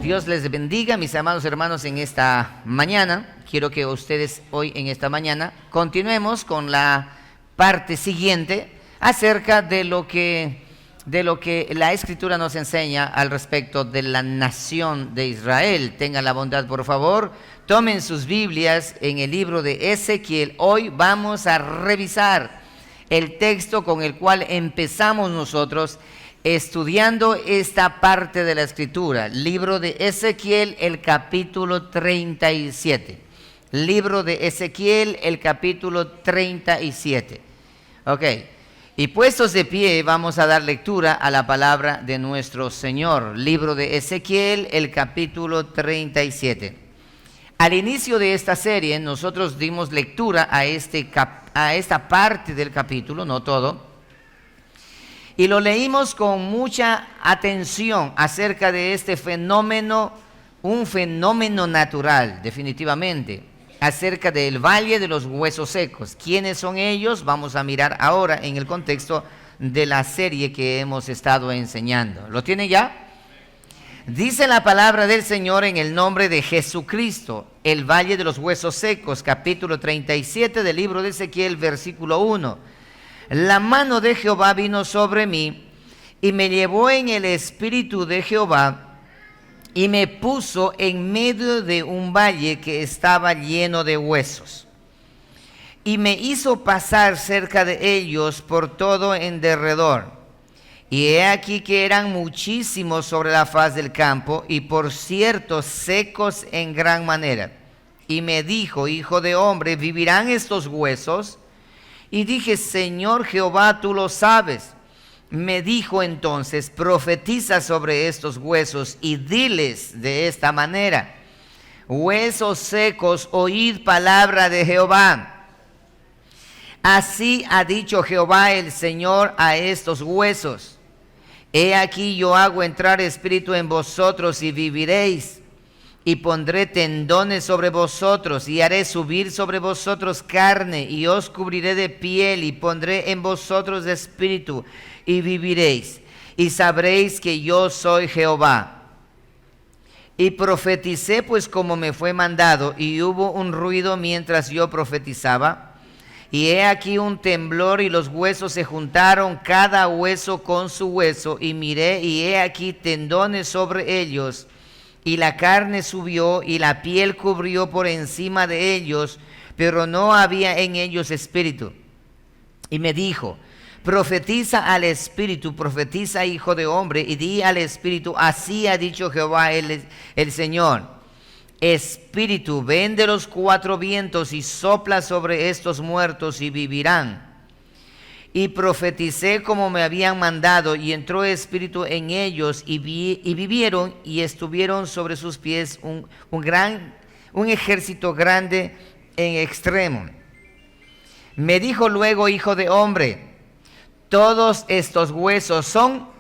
Dios les bendiga, mis amados hermanos, en esta mañana. Quiero que ustedes hoy en esta mañana continuemos con la parte siguiente acerca de lo que la Escritura nos enseña al respecto de la nación de Israel. Tengan la bondad, por favor, tomen sus Biblias en el libro de Ezequiel. Hoy vamos a revisar el texto con el cual empezamos nosotros estudiando esta parte de la Escritura. Libro de Ezequiel, el capítulo 37. Libro de Ezequiel, el capítulo 37. Ok. Y puestos de pie, vamos a dar lectura a la palabra de nuestro Señor. Libro de Ezequiel, el capítulo 37. Al inicio de esta serie, nosotros dimos lectura a esta parte del capítulo, no todo, y lo leímos con mucha atención acerca de este fenómeno, un fenómeno natural, definitivamente, acerca del Valle de los Huesos Secos. ¿Quiénes son ellos? Vamos a mirar ahora en el contexto de la serie que hemos estado enseñando. ¿Lo tiene ya? Dice la palabra del Señor en el nombre de Jesucristo, el Valle de los Huesos Secos, capítulo 37 del libro de Ezequiel, versículo 1. La mano de Jehová vino sobre mí y me llevó en el espíritu de Jehová y me puso en medio de un valle que estaba lleno de huesos. Y me hizo pasar cerca de ellos por todo en derredor. Y he aquí que eran muchísimos sobre la faz del campo, y por cierto secos en gran manera. Y me dijo: hijo de hombre, ¿vivirán estos huesos? Y dije: Señor Jehová, tú lo sabes. Me dijo entonces: profetiza sobre estos huesos y diles de esta manera: huesos secos, oíd palabra de Jehová. Así ha dicho Jehová el Señor a estos huesos: he aquí yo hago entrar espíritu en vosotros y viviréis, y pondré tendones sobre vosotros, y haré subir sobre vosotros carne, y os cubriré de piel, y pondré en vosotros espíritu, y viviréis, y sabréis que yo soy Jehová. Y profeticé pues como me fue mandado, y hubo un ruido mientras yo profetizaba, y he aquí un temblor, y los huesos se juntaron, cada hueso con su hueso, y miré, y he aquí tendones sobre ellos, y la carne subió, y la piel cubrió por encima de ellos, pero no había en ellos espíritu. Y me dijo: profetiza al espíritu, profetiza, hijo de hombre, y di al espíritu: así ha dicho Jehová el Señor. Espíritu, ven de los cuatro vientos y sopla sobre estos muertos y vivirán. Y profeticé como me habían mandado, y entró espíritu en ellos, y vivieron, y estuvieron sobre sus pies un ejército grande en extremo. Me dijo luego: hijo de hombre, todos estos huesos son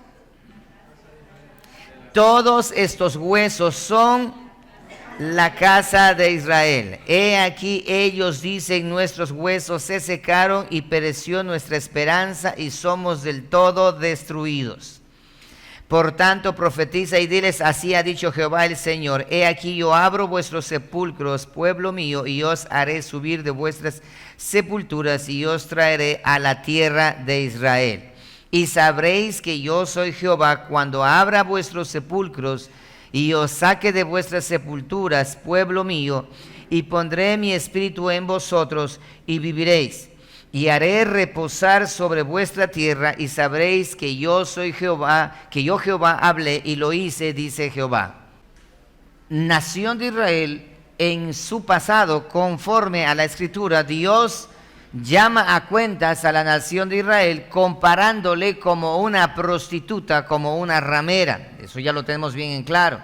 la casa de Israel. He aquí ellos dicen: nuestros huesos se secaron y pereció nuestra esperanza y somos del todo destruidos. Por tanto profetiza y diles: así ha dicho Jehová el Señor: he aquí yo abro vuestros sepulcros, pueblo mío, y os haré subir de vuestras sepulturas y os traeré a la tierra de Israel. Y sabréis que yo soy Jehová cuando abra vuestros sepulcros y os saque de vuestras sepulturas, pueblo mío, y pondré mi espíritu en vosotros y viviréis, y haré reposar sobre vuestra tierra, y sabréis que yo soy Jehová, que yo Jehová hablé y lo hice, dice Jehová. Nación de Israel, en su pasado, conforme a la Escritura, Dios llama a cuentas a la nación de Israel comparándole como una prostituta, como una ramera. Eso ya lo tenemos bien en claro.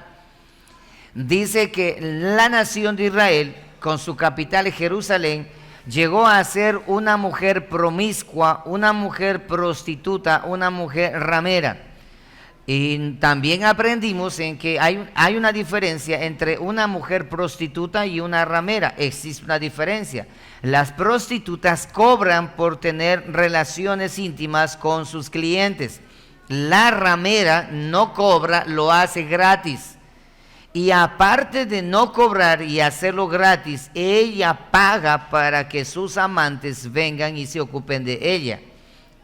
Dice que la nación de Israel, con su capital Jerusalén, llegó a ser una mujer promiscua, una mujer prostituta, una mujer ramera. Y también aprendimos en que hay una diferencia entre una mujer prostituta y una ramera. Existe una diferencia. Las prostitutas cobran por tener relaciones íntimas con sus clientes. La ramera no cobra, lo hace gratis. Y aparte de no cobrar y hacerlo gratis, ella paga para que sus amantes vengan y se ocupen de ella.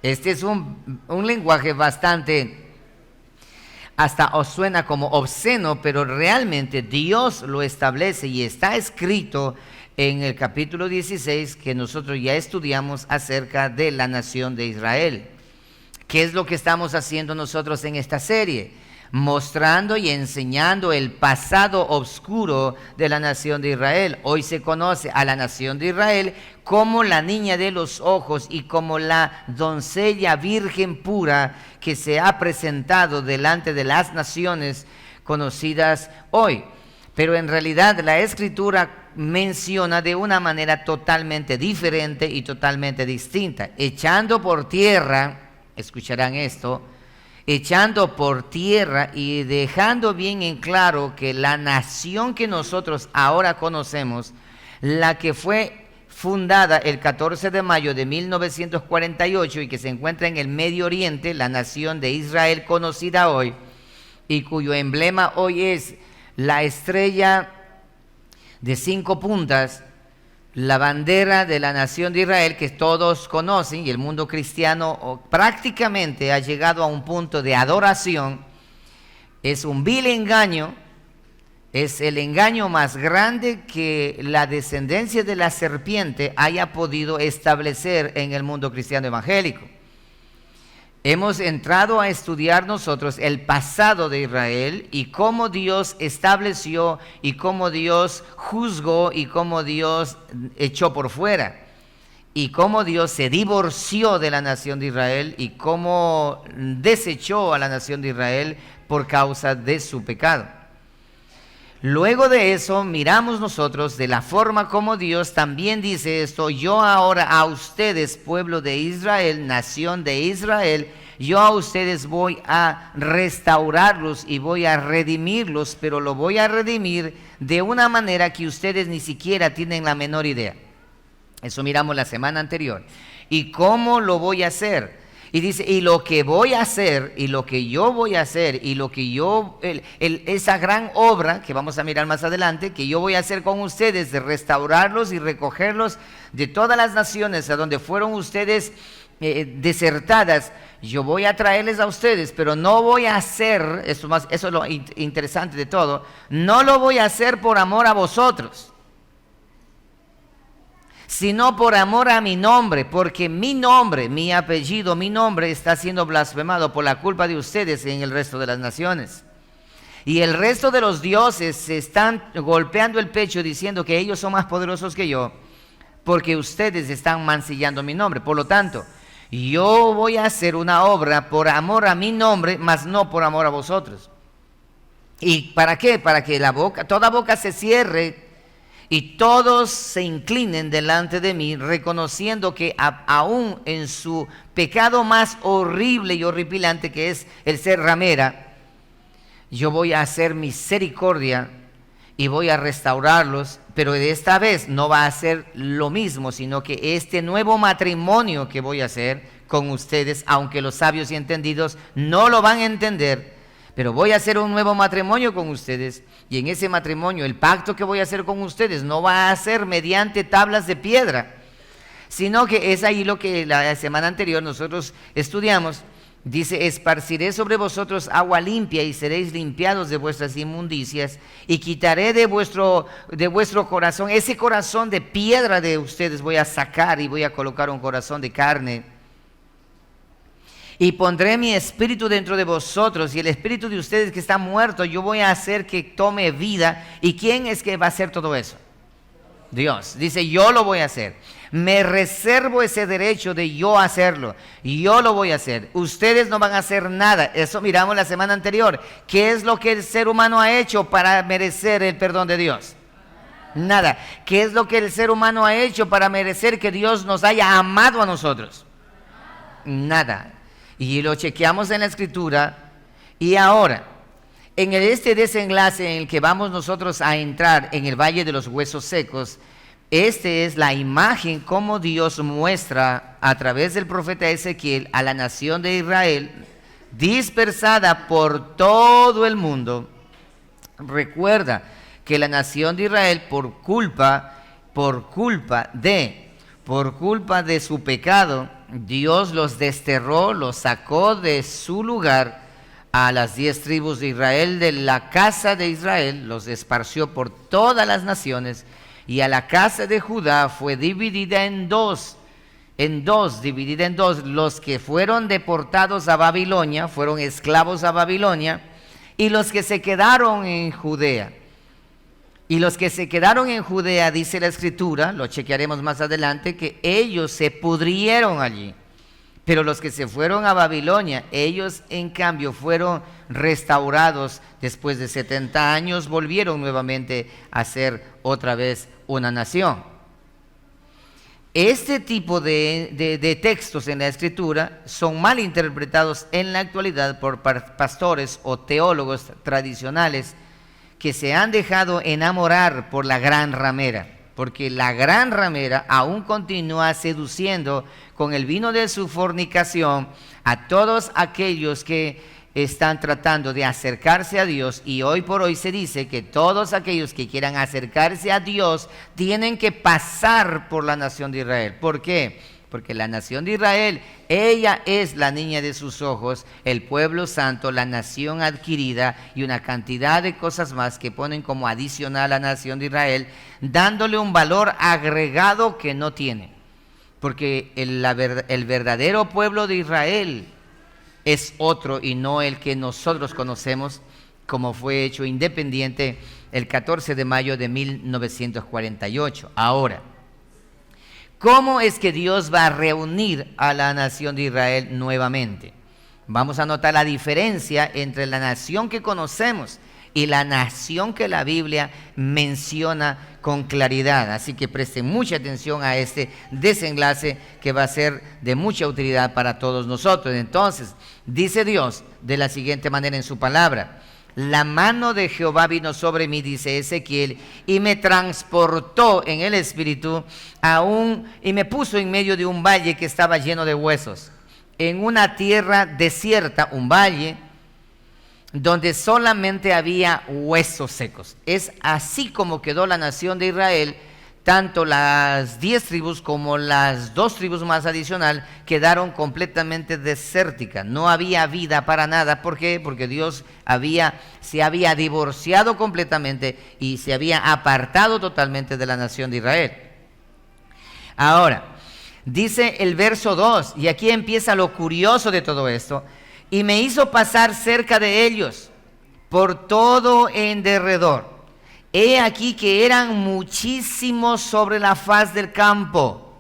Este es un lenguaje bastante, hasta os suena como obsceno, pero realmente Dios lo establece y está escrito en el capítulo 16 que nosotros ya estudiamos acerca de la nación de Israel. ¿Qué es lo que estamos haciendo nosotros en esta serie? Mostrando y enseñando el pasado oscuro de la nación de Israel. Hoy se conoce a la nación de Israel como la niña de los ojos y como la doncella virgen pura que se ha presentado delante de las naciones conocidas hoy. Pero en realidad la Escritura menciona de una manera totalmente diferente y totalmente distinta, echando por tierra, escucharán esto, echando por tierra y dejando bien en claro que la nación que nosotros ahora conocemos, la que fue fundada el 14 de mayo de 1948 y que se encuentra en el Medio Oriente, la nación de Israel conocida hoy, y cuyo emblema hoy es la estrella de 5 puntas, la bandera de la nación de Israel que todos conocen, y el mundo cristiano prácticamente ha llegado a un punto de adoración. Es un vil engaño, es el engaño más grande que la descendencia de la serpiente haya podido establecer en el mundo cristiano evangélico. Hemos entrado a estudiar nosotros el pasado de Israel y cómo Dios estableció y cómo Dios juzgó y cómo Dios echó por fuera y cómo Dios se divorció de la nación de Israel y cómo desechó a la nación de Israel por causa de su pecado. Luego de eso miramos nosotros de la forma como Dios también dice esto: yo ahora a ustedes, pueblo de Israel, nación de Israel, yo a ustedes voy a restaurarlos y voy a redimirlos, pero lo voy a redimir de una manera que ustedes ni siquiera tienen la menor idea. Eso miramos la semana anterior. ¿Y cómo lo voy a hacer? Y dice, y lo que voy a hacer, y lo que yo voy a hacer, y lo que yo, esa gran obra que vamos a mirar más adelante, que yo voy a hacer con ustedes, de restaurarlos y recogerlos de todas las naciones a donde fueron ustedes desertadas, yo voy a traerles a ustedes, pero no voy a hacer, eso es lo interesante de todo, no lo voy a hacer por amor a vosotros, sino por amor a mi nombre, porque mi nombre, mi apellido, mi nombre está siendo blasfemado por la culpa de ustedes en el resto de las naciones. Y el resto de los dioses se están golpeando el pecho diciendo que ellos son más poderosos que yo, porque ustedes están mancillando mi nombre. Por lo tanto, yo voy a hacer una obra por amor a mi nombre, mas no por amor a vosotros. ¿Y para qué? Para que toda boca se cierre y todos se inclinen delante de mí, reconociendo que aún en su pecado más horrible y horripilante, que es el ser ramera, yo voy a hacer misericordia y voy a restaurarlos, pero de esta vez no va a ser lo mismo, sino que este nuevo matrimonio que voy a hacer con ustedes, aunque los sabios y entendidos no lo van a entender, pero voy a hacer un nuevo matrimonio con ustedes, y en ese matrimonio el pacto que voy a hacer con ustedes no va a ser mediante tablas de piedra, sino que es ahí lo que la semana anterior nosotros estudiamos. Dice, esparciré sobre vosotros agua limpia y seréis limpiados de vuestras inmundicias, y quitaré de vuestro corazón, ese corazón de piedra de ustedes voy a sacar y voy a colocar un corazón de carne. Y pondré mi espíritu dentro de vosotros, y el espíritu de ustedes que está muerto, yo voy a hacer que tome vida. ¿Y quién es que va a hacer todo eso? Dios. Dice, yo lo voy a hacer. Me reservo ese derecho de yo hacerlo. Yo lo voy a hacer. Ustedes no van a hacer nada. Eso miramos la semana anterior. ¿Qué es lo que el ser humano ha hecho para merecer el perdón de Dios? Nada. ¿Qué es lo que el ser humano ha hecho para merecer que Dios nos haya amado a nosotros? Nada. Y lo chequeamos en la Escritura. Y ahora, en este desenlace en el que vamos nosotros a entrar en el Valle de los Huesos Secos, esta es la imagen como Dios muestra a través del profeta Ezequiel a la nación de Israel dispersada por todo el mundo, Recuerda que la nación de Israel por culpa de su pecado, Dios los desterró, los sacó de su lugar a las 10 tribus de Israel, de la casa de Israel, los esparció por todas las naciones, y a la casa de Judá fue dividida en dos. Los que fueron deportados a Babilonia, fueron esclavos a Babilonia, y los que se quedaron en Judea. Y los que se quedaron en Judea, dice la Escritura, lo chequearemos más adelante, que ellos se pudrieron allí. Pero los que se fueron a Babilonia, ellos en cambio fueron restaurados después de 70 años, volvieron nuevamente a ser otra vez una nación. Este tipo de textos en la Escritura son mal interpretados en la actualidad por pastores o teólogos tradicionales que se han dejado enamorar por la gran ramera, porque la gran ramera aún continúa seduciendo con el vino de su fornicación a todos aquellos que están tratando de acercarse a Dios, y hoy por hoy se dice que todos aquellos que quieran acercarse a Dios tienen que pasar por la nación de Israel. ¿Por qué? Porque la nación de Israel, ella es la niña de sus ojos, el pueblo santo, la nación adquirida y una cantidad de cosas más que ponen como adicional a la nación de Israel, dándole un valor agregado que no tiene. Porque el verdadero pueblo de Israel es otro y no el que nosotros conocemos, como fue hecho independiente el 14 de mayo de 1948. Ahora, ¿cómo es que Dios va a reunir a la nación de Israel nuevamente? Vamos a notar la diferencia entre la nación que conocemos y la nación que la Biblia menciona con claridad. Así que presten mucha atención a este desenlace que va a ser de mucha utilidad para todos nosotros. Entonces, dice Dios de la siguiente manera en su palabra: la mano de Jehová vino sobre mí, dice Ezequiel, y me transportó en el espíritu y me puso en medio de un valle que estaba lleno de huesos, en una tierra desierta, un valle donde solamente había huesos secos. Es así como quedó la nación de Israel. Tanto las 10 tribus como las 2 tribus más adicional quedaron completamente desérticas. No había vida para nada. ¿Por qué? Porque Dios se había divorciado completamente y se había apartado totalmente de la nación de Israel. Ahora, dice el verso 2, y aquí empieza lo curioso de todo esto: y me hizo pasar cerca de ellos por todo en derredor. He aquí que eran muchísimos sobre la faz del campo.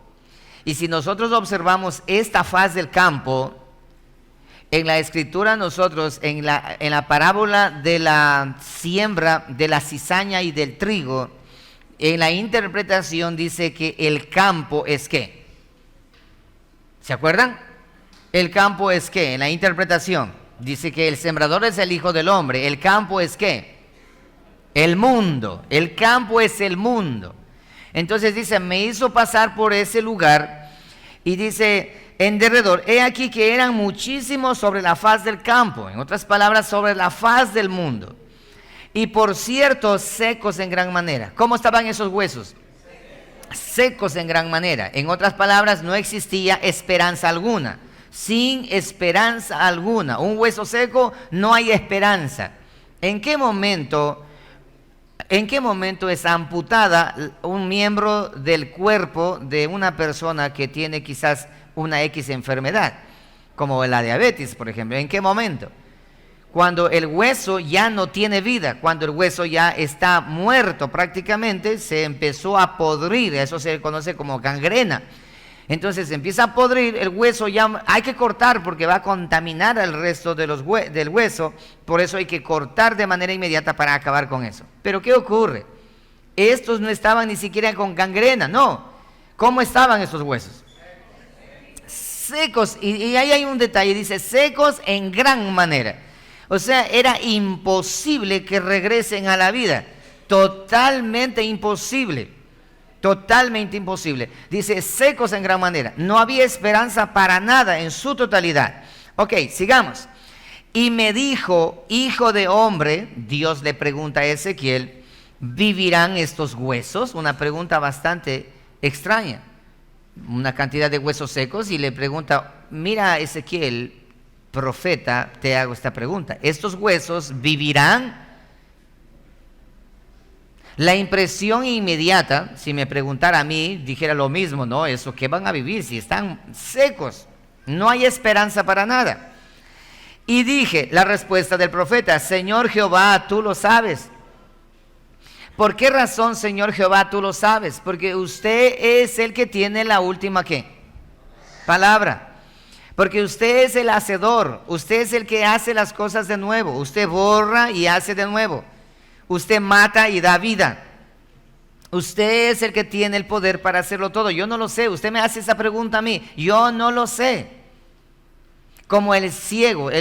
Y si nosotros observamos esta faz del campo, en la Escritura nosotros, en la parábola de la siembra de la cizaña y del trigo, en la interpretación dice que el campo es ¿qué? ¿Se acuerdan? El campo es ¿qué? En la interpretación dice que el sembrador es el Hijo del Hombre. El campo es ¿qué? El mundo. El campo es el mundo. Entonces dice, me hizo pasar por ese lugar, y dice, en derredor, he aquí que eran muchísimos sobre la faz del campo. En otras palabras, sobre la faz del mundo. Y por cierto, secos en gran manera. ¿Cómo estaban esos huesos? Secos en gran manera. En otras palabras, no existía esperanza alguna. Sin esperanza alguna. Un hueso seco, no hay esperanza. ¿En qué momento es amputada un miembro del cuerpo de una persona que tiene quizás una X enfermedad, como la diabetes, por ejemplo? ¿En qué momento? Cuando el hueso ya no tiene vida, cuando el hueso ya está muerto prácticamente, se empezó a podrir. Eso se conoce como gangrena. Entonces se empieza a podrir el hueso, ya hay que cortar porque va a contaminar al resto de del hueso. Por eso hay que cortar de manera inmediata para acabar con eso. Pero ¿qué ocurre? Estos no estaban ni siquiera con gangrena, no. ¿Cómo estaban estos huesos? Secos. Y ahí hay un detalle, dice secos en gran manera. O sea, era imposible que regresen a la vida. Totalmente imposible. Totalmente imposible. Dice secos en gran manera. No había esperanza para nada en su totalidad. Ok, sigamos. Y me dijo, hijo de hombre, Dios le pregunta a Ezequiel, ¿vivirán estos huesos? Una pregunta bastante extraña. Una cantidad de huesos secos y le pregunta, mira Ezequiel, profeta, te hago esta pregunta, ¿estos huesos vivirán? La impresión inmediata, si me preguntara a mí, dijera lo mismo, ¿no? ¿Eso qué van a vivir si están secos? No hay esperanza para nada. Y dije, la respuesta del profeta, Señor Jehová, tú lo sabes. ¿Por qué razón, Señor Jehová, tú lo sabes? Porque usted es el que tiene la última, ¿qué? Palabra. Porque usted es el hacedor, usted es el que hace las cosas de nuevo, usted borra y hace de nuevo. Usted mata y da vida. Usted es el que tiene el poder para hacerlo todo. Yo no lo sé. Usted me hace esa pregunta a mí. Yo no lo sé. Como el ciego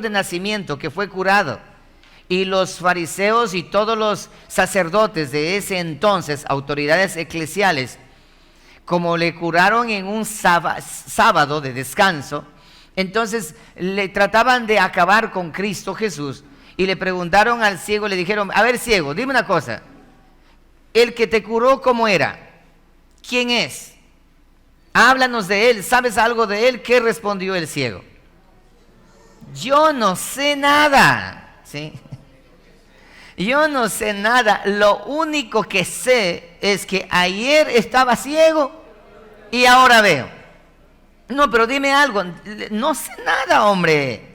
de nacimiento que fue curado. Y los fariseos y todos los sacerdotes de ese entonces, autoridades eclesiales, como le curaron en un sábado de descanso, entonces le trataban de acabar con Cristo Jesús. Y le preguntaron al ciego, le dijeron, a ver ciego, dime una cosa, el que te curó, ¿cómo era? ¿Quién es? Háblanos de él, ¿sabes algo de él? ¿Qué respondió el ciego? Yo no sé nada, ¿sí? Yo no sé nada, lo único que sé es que ayer estaba ciego y ahora veo. No, pero dime algo, no sé nada, hombre.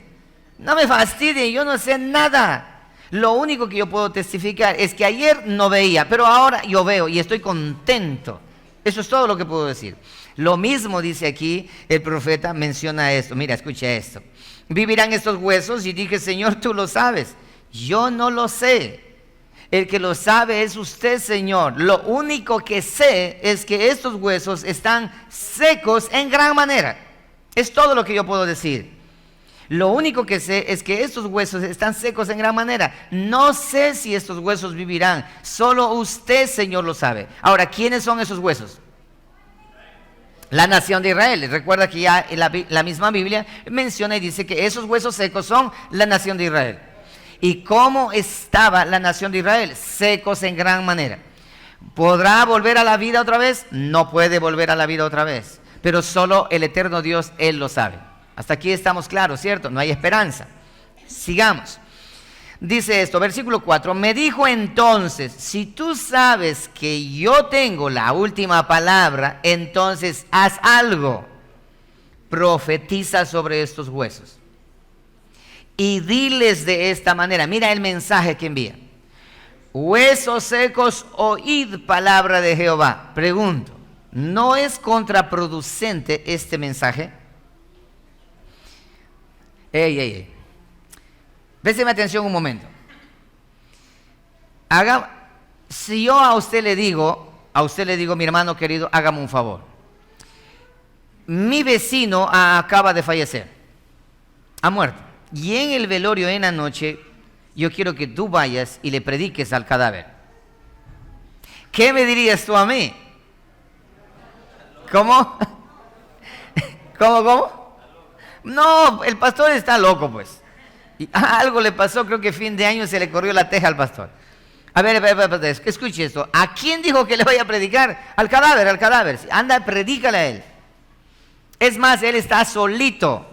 No me fastidie, yo no sé nada. Lo único que yo puedo testificar es que ayer no veía, pero ahora yo veo y estoy contento. Eso es todo lo que puedo decir. Lo mismo dice aquí el profeta, menciona esto. Mira, escucha esto. ¿Vivirán estos huesos? Y dije, Señor, tú lo sabes. Yo no lo sé. El que lo sabe es usted, Señor. Lo único que sé es que estos huesos están secos en gran manera. Es todo lo que yo puedo decir. Lo único que sé es que estos huesos están secos en gran manera. No sé si estos huesos vivirán. Solo usted, Señor, lo sabe. Ahora, ¿quiénes son esos huesos? La nación de Israel. Recuerda que ya la misma Biblia menciona y dice que esos huesos secos son la nación de Israel. ¿Y cómo estaba la nación de Israel? Secos en gran manera. ¿Podrá volver a la vida otra vez? No puede volver a la vida otra vez. Pero solo el eterno Dios, Él lo sabe. Hasta aquí estamos claros, ¿cierto? No hay esperanza. Sigamos. Dice esto, versículo 4. Me dijo entonces, si tú sabes que yo tengo la última palabra, entonces haz algo. Profetiza sobre estos huesos. Y diles de esta manera. Mira el mensaje que envía. Huesos secos, oíd palabra de Jehová. Pregunto, ¿no es contraproducente este mensaje? Ey. Présteme atención un momento. Si yo a usted le digo, mi hermano querido, hágame un favor. Mi vecino acaba de fallecer, ha muerto. Y en el velorio en la noche, yo quiero que tú vayas y le prediques al cadáver. ¿Qué me dirías tú a mí? ¿Cómo? ¿Cómo? No, el pastor está loco, pues. Y algo le pasó, creo que fin de año se le corrió la teja al pastor. A ver, escuche esto. ¿A quién dijo que le vaya a predicar? Al cadáver. Anda, predícale a él. Es más, él está solito,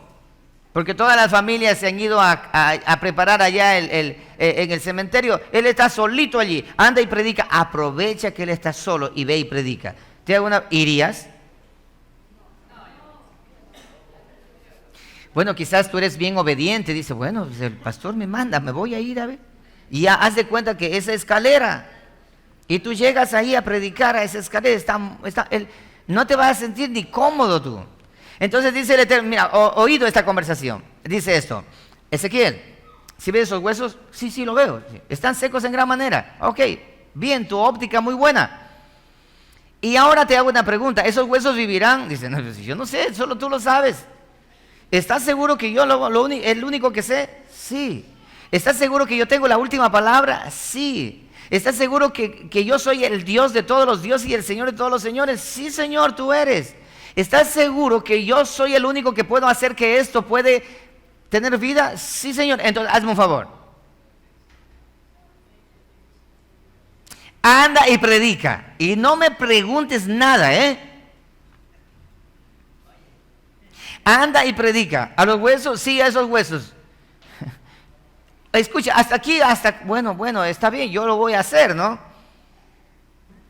porque todas las familias se han ido a preparar allá en el cementerio. Él está solito allí. Anda y predica. Aprovecha que él está solo y ve y predica. ¿Te hago una? ¿Irías? Bueno, quizás tú eres bien obediente. Dice, bueno, pues el pastor me manda, me voy a ir a ver. Y ya haz de cuenta que esa escalera, y tú llegas ahí a predicar a esa escalera, no te vas a sentir ni cómodo tú. Entonces dice el Eterno, mira, oído esta conversación. Dice esto, Ezequiel, ¿sí ves esos huesos? Sí, lo veo. Están secos en gran manera. Ok, bien, tu óptica muy buena. Y ahora te hago una pregunta, ¿esos huesos vivirán? Dice, no, yo no sé, solo tú lo sabes. ¿Estás seguro que yo el único que sé? Sí. ¿Estás seguro que yo tengo la última palabra? Sí. ¿Estás seguro que yo soy el Dios de todos los dioses y el Señor de todos los señores? Sí, Señor, tú eres. ¿Estás seguro que yo soy el único que puedo hacer que esto puede ¿Tener vida? Sí, Señor. Entonces, hazme un favor. Anda y predica. Y no me preguntes nada, ¿eh? Anda y predica. ¿A los huesos? Sí, a esos huesos. Escucha, hasta aquí, bueno, está bien, yo lo voy a hacer, ¿no?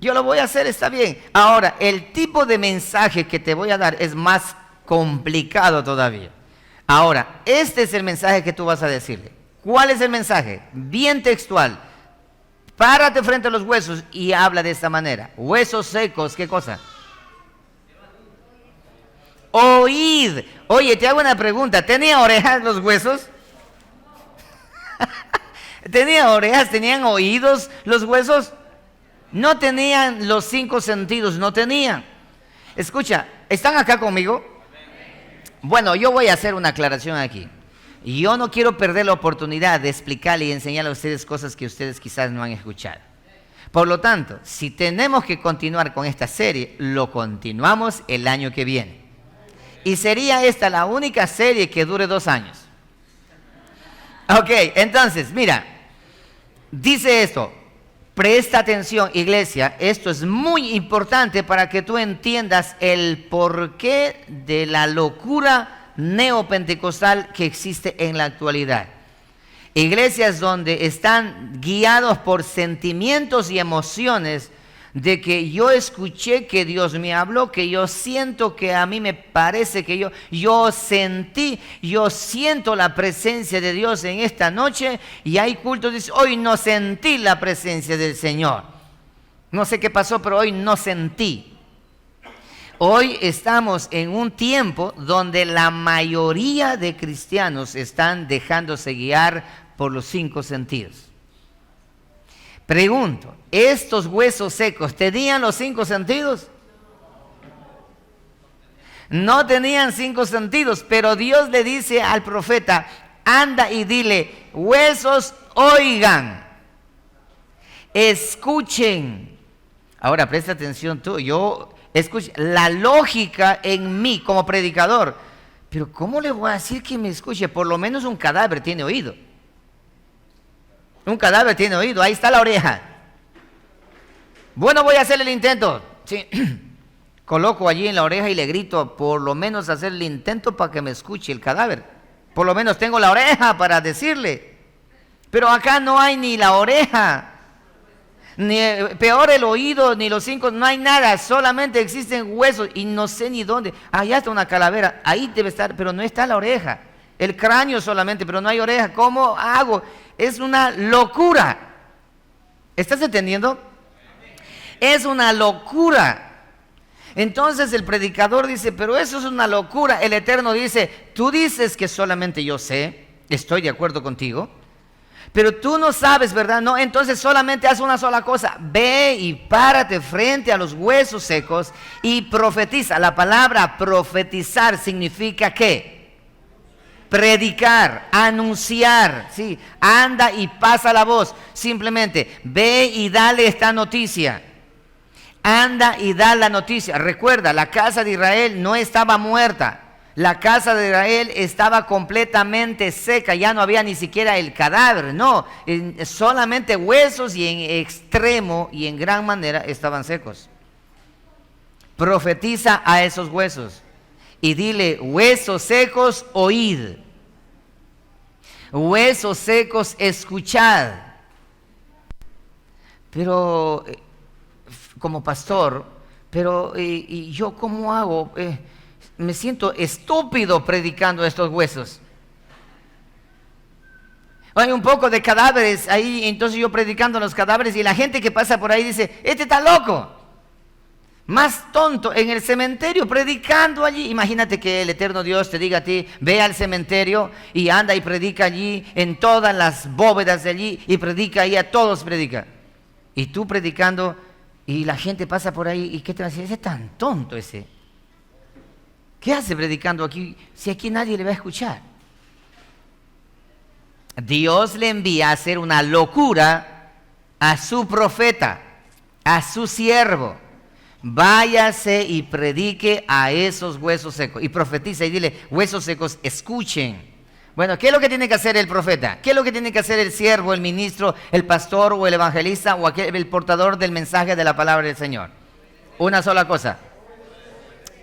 Yo lo voy a hacer, está bien. Ahora, el tipo de mensaje que te voy a dar es más complicado todavía. Ahora, este es el mensaje que tú vas a decirle. ¿Cuál es el mensaje? Bien textual. Párate frente a los huesos y habla de esta manera. Huesos secos, ¿qué cosa? Oíd. Oye, te hago una pregunta. ¿Tenía orejas los huesos? ¿Tenía orejas? ¿Tenían oídos los huesos? No tenían los 5 sentidos, no tenían. Escucha, ¿están acá conmigo? Bueno, yo voy a hacer una aclaración aquí. Yo no quiero perder la oportunidad de explicarle y enseñarle a ustedes cosas que ustedes quizás no han escuchado. Por lo tanto, si tenemos que continuar con esta serie, lo continuamos el año que viene. Y sería esta la única serie que dure 2 años. Ok, entonces, mira, dice esto. Presta atención, iglesia, esto es muy importante para que tú entiendas el porqué de la locura neopentecostal que existe en la actualidad. Iglesias donde están guiados por sentimientos y emociones de que yo escuché que Dios me habló, que yo siento que a mí me parece que yo siento la presencia de Dios en esta noche, y hay cultos que dicen, hoy no sentí la presencia del Señor. No sé qué pasó, pero hoy no sentí. Hoy estamos en un tiempo donde la mayoría de cristianos están dejándose guiar por los 5 sentidos. Pregunto, ¿estos huesos secos tenían los 5 sentidos? No tenían 5 sentidos, pero Dios le dice al profeta, anda y dile, huesos oigan, escuchen. Ahora presta atención tú, escucho la lógica en mí como predicador, pero ¿cómo le voy a decir que me escuche? Por lo menos un cadáver tiene oído. Un cadáver tiene oído, ahí está la oreja. Bueno, voy a hacer el intento. Sí. Coloco allí en la oreja y le grito, por lo menos hacer el intento para que me escuche el cadáver. Por lo menos tengo la oreja para decirle. Pero acá no hay ni la oreja, ni peor el oído, ni los 5, no hay nada, solamente existen huesos y no sé ni dónde. Allá está una calavera, ahí debe estar, pero no está la oreja. El cráneo solamente, pero no hay oreja. ¿Cómo hago? Es una locura. ¿Estás entendiendo? Es una locura. Entonces el predicador dice, pero eso es una locura. El Eterno dice, tú dices que solamente yo sé, estoy de acuerdo contigo, pero tú no sabes, ¿verdad? No, entonces solamente haz una sola cosa. Ve y párate frente a los huesos secos y profetiza. La palabra profetizar significa ¿qué? Predicar, anunciar, ¿sí? Anda y pasa la voz. Simplemente ve y dale esta noticia. Anda y da la noticia. Recuerda, la casa de Israel no estaba muerta. La casa de Israel estaba completamente seca. Ya no había ni siquiera el cadáver. No, solamente huesos, y en extremo y en gran manera estaban secos. Profetiza a esos huesos y dile, huesos secos, oíd. Huesos secos, escuchad. Pero como pastor, ¿y yo cómo hago? Me siento estúpido predicando a estos huesos. Hay un poco de cadáveres ahí, entonces yo predicando a los cadáveres, y la gente que pasa por ahí dice, este está loco. Más tonto, en el cementerio predicando allí. Imagínate que el eterno Dios te diga a ti, ve al cementerio y anda y predica allí en todas las bóvedas de allí, y predica ahí, a todos predica. Y tú predicando, y la gente pasa por ahí, ¿y qué te va a decir? Ese es tan tonto ese. ¿Qué hace predicando aquí si aquí nadie le va a escuchar? Dios le envía a hacer una locura a su profeta, a su siervo. Váyase y predique a esos huesos secos. Y profetiza y dile, huesos secos, escuchen. Bueno, ¿qué es lo que tiene que hacer el profeta? ¿Qué es lo que tiene que hacer el siervo, el ministro, el pastor o el evangelista o el portador del mensaje de la palabra del Señor? Una sola cosa: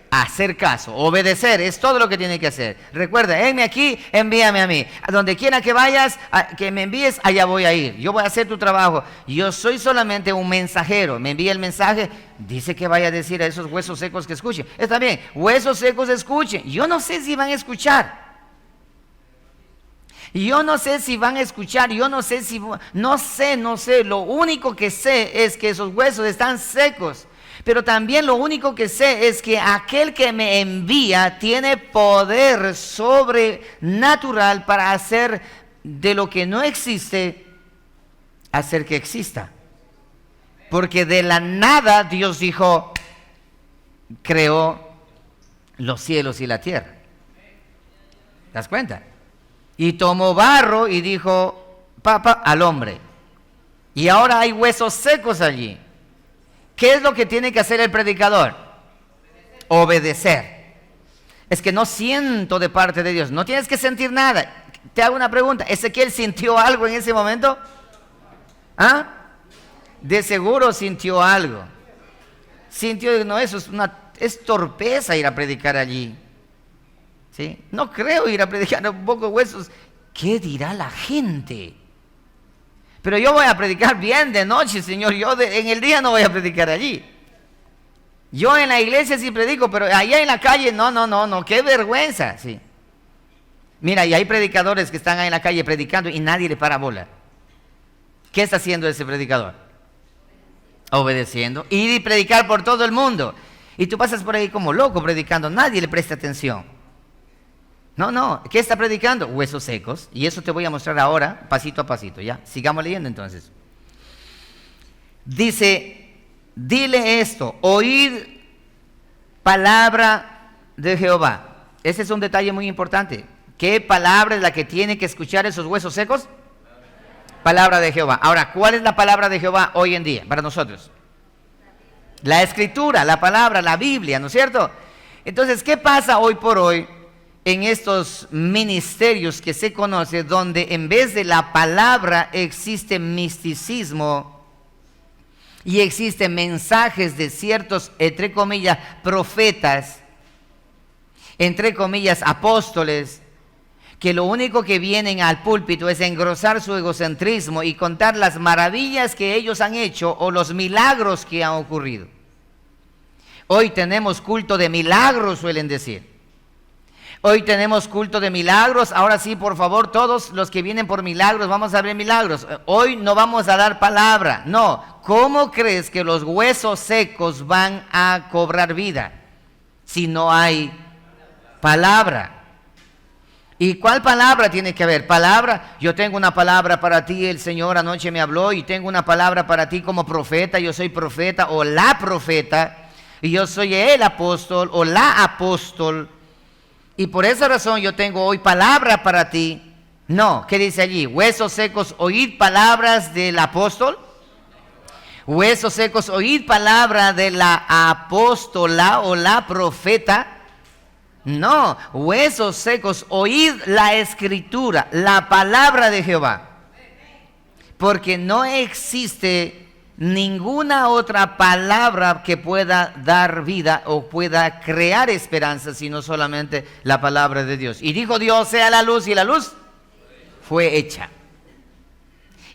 hacer caso, obedecer, es todo lo que tiene que hacer. Recuerda, heme aquí, envíame a mí. A donde quiera que vayas, que me envíes, allá voy a ir. Yo voy a hacer tu trabajo. Yo soy solamente un mensajero. Me envía el mensaje, dice que vaya a decir a esos huesos secos que escuchen. Está bien, huesos secos escuchen. Yo no sé si van a escuchar. Yo no sé si van a escuchar, yo no sé si... No sé. Lo único que sé es que esos huesos están secos. Pero también lo único que sé es que aquel que me envía tiene poder sobrenatural para hacer de lo que no existe, hacer que exista. Porque de la nada Dios dijo, creó los cielos y la tierra. ¿Te das cuenta? Y tomó barro y dijo, papa, al hombre. Y ahora hay huesos secos allí. ¿Qué es lo que tiene que hacer el predicador? Obedecer. Es que no siento de parte de Dios. No tienes que sentir nada. Te hago una pregunta. ¿Ezequiel sintió algo en ese momento? ¿Ah? De seguro sintió algo. Sintió, no, eso es torpeza ir a predicar allí. ¿Sí? No creo ir a predicar un poco de huesos. ¿Qué dirá la gente? Pero yo voy a predicar bien de noche, Señor. Yo en el día no voy a predicar allí. Yo en la iglesia sí predico, pero allá en la calle, no. Qué vergüenza, sí. Mira, y hay predicadores que están ahí en la calle predicando y nadie le para bola. ¿Qué está haciendo ese predicador? Obedeciendo. Y predicar por todo el mundo. Y tú pasas por ahí como loco predicando, nadie le presta atención. No, ¿qué está predicando? Huesos secos. Y eso te voy a mostrar ahora, pasito a pasito, ¿ya? Sigamos leyendo entonces. Dice, dile esto, oíd palabra de Jehová. Ese es un detalle muy importante. ¿Qué palabra es la que tiene que escuchar esos huesos secos? Palabra de Jehová. Ahora, ¿cuál es la palabra de Jehová hoy en día para nosotros? La Escritura, la palabra, la Biblia, ¿no es cierto? Entonces, ¿qué pasa hoy por hoy en estos ministerios que se conoce, donde en vez de la palabra existe misticismo y existen mensajes de ciertos, entre comillas, profetas, entre comillas, apóstoles, que lo único que vienen al púlpito es engrosar su egocentrismo y contar las maravillas que ellos han hecho o los milagros que han ocurrido? Hoy tenemos culto de milagros, suelen decir. Hoy tenemos culto de milagros. Ahora sí, por favor, todos los que vienen por milagros, vamos a ver milagros. Hoy no vamos a dar palabra. No. ¿Cómo crees que los huesos secos van a cobrar vida si no hay palabra? ¿Y cuál palabra tiene que haber? Palabra, yo tengo una palabra para ti, el Señor anoche me habló, y tengo una palabra para ti como profeta, yo soy profeta o la profeta, y yo soy el apóstol o la apóstol. Y por esa razón yo tengo hoy palabra para ti. No, ¿qué dice allí? Huesos secos, oíd palabras del apóstol. Huesos secos, oíd palabra de la apóstola o la profeta. No, huesos secos, oíd la Escritura, la palabra de Jehová. Porque no existe ninguna otra palabra que pueda dar vida o pueda crear esperanza, sino solamente la palabra de Dios. Y dijo Dios, sea la luz, y la luz fue hecha.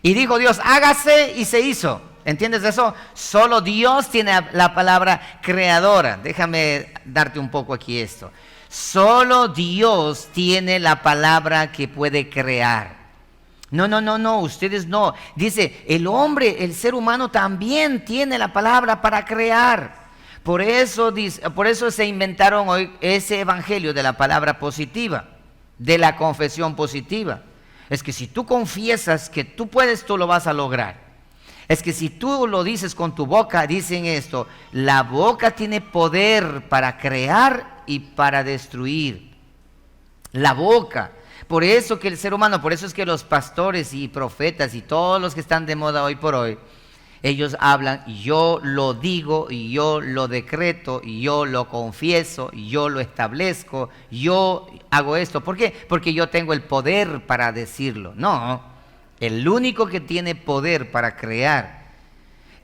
Y dijo Dios, hágase, y se hizo. ¿Entiendes eso? Solo Dios tiene la palabra creadora. Déjame darte un poco aquí esto. Solo Dios tiene la palabra que puede crear. No, ustedes no. Dice, el hombre, el ser humano también tiene la palabra para crear. Por eso se inventaron hoy ese evangelio de la palabra positiva, de la confesión positiva. Es que si tú confiesas que tú puedes, tú lo vas a lograr. Es que si tú lo dices con tu boca, dicen esto, la boca tiene poder para crear y para destruir. La boca. Por eso que el ser humano, por eso es que los pastores y profetas y todos los que están de moda hoy por hoy, Ellos hablan, yo lo digo, y yo lo decreto, y yo lo confieso, y yo lo establezco, yo hago esto. ¿Por qué? Porque yo tengo el poder para decirlo. No, el único que tiene poder para crear,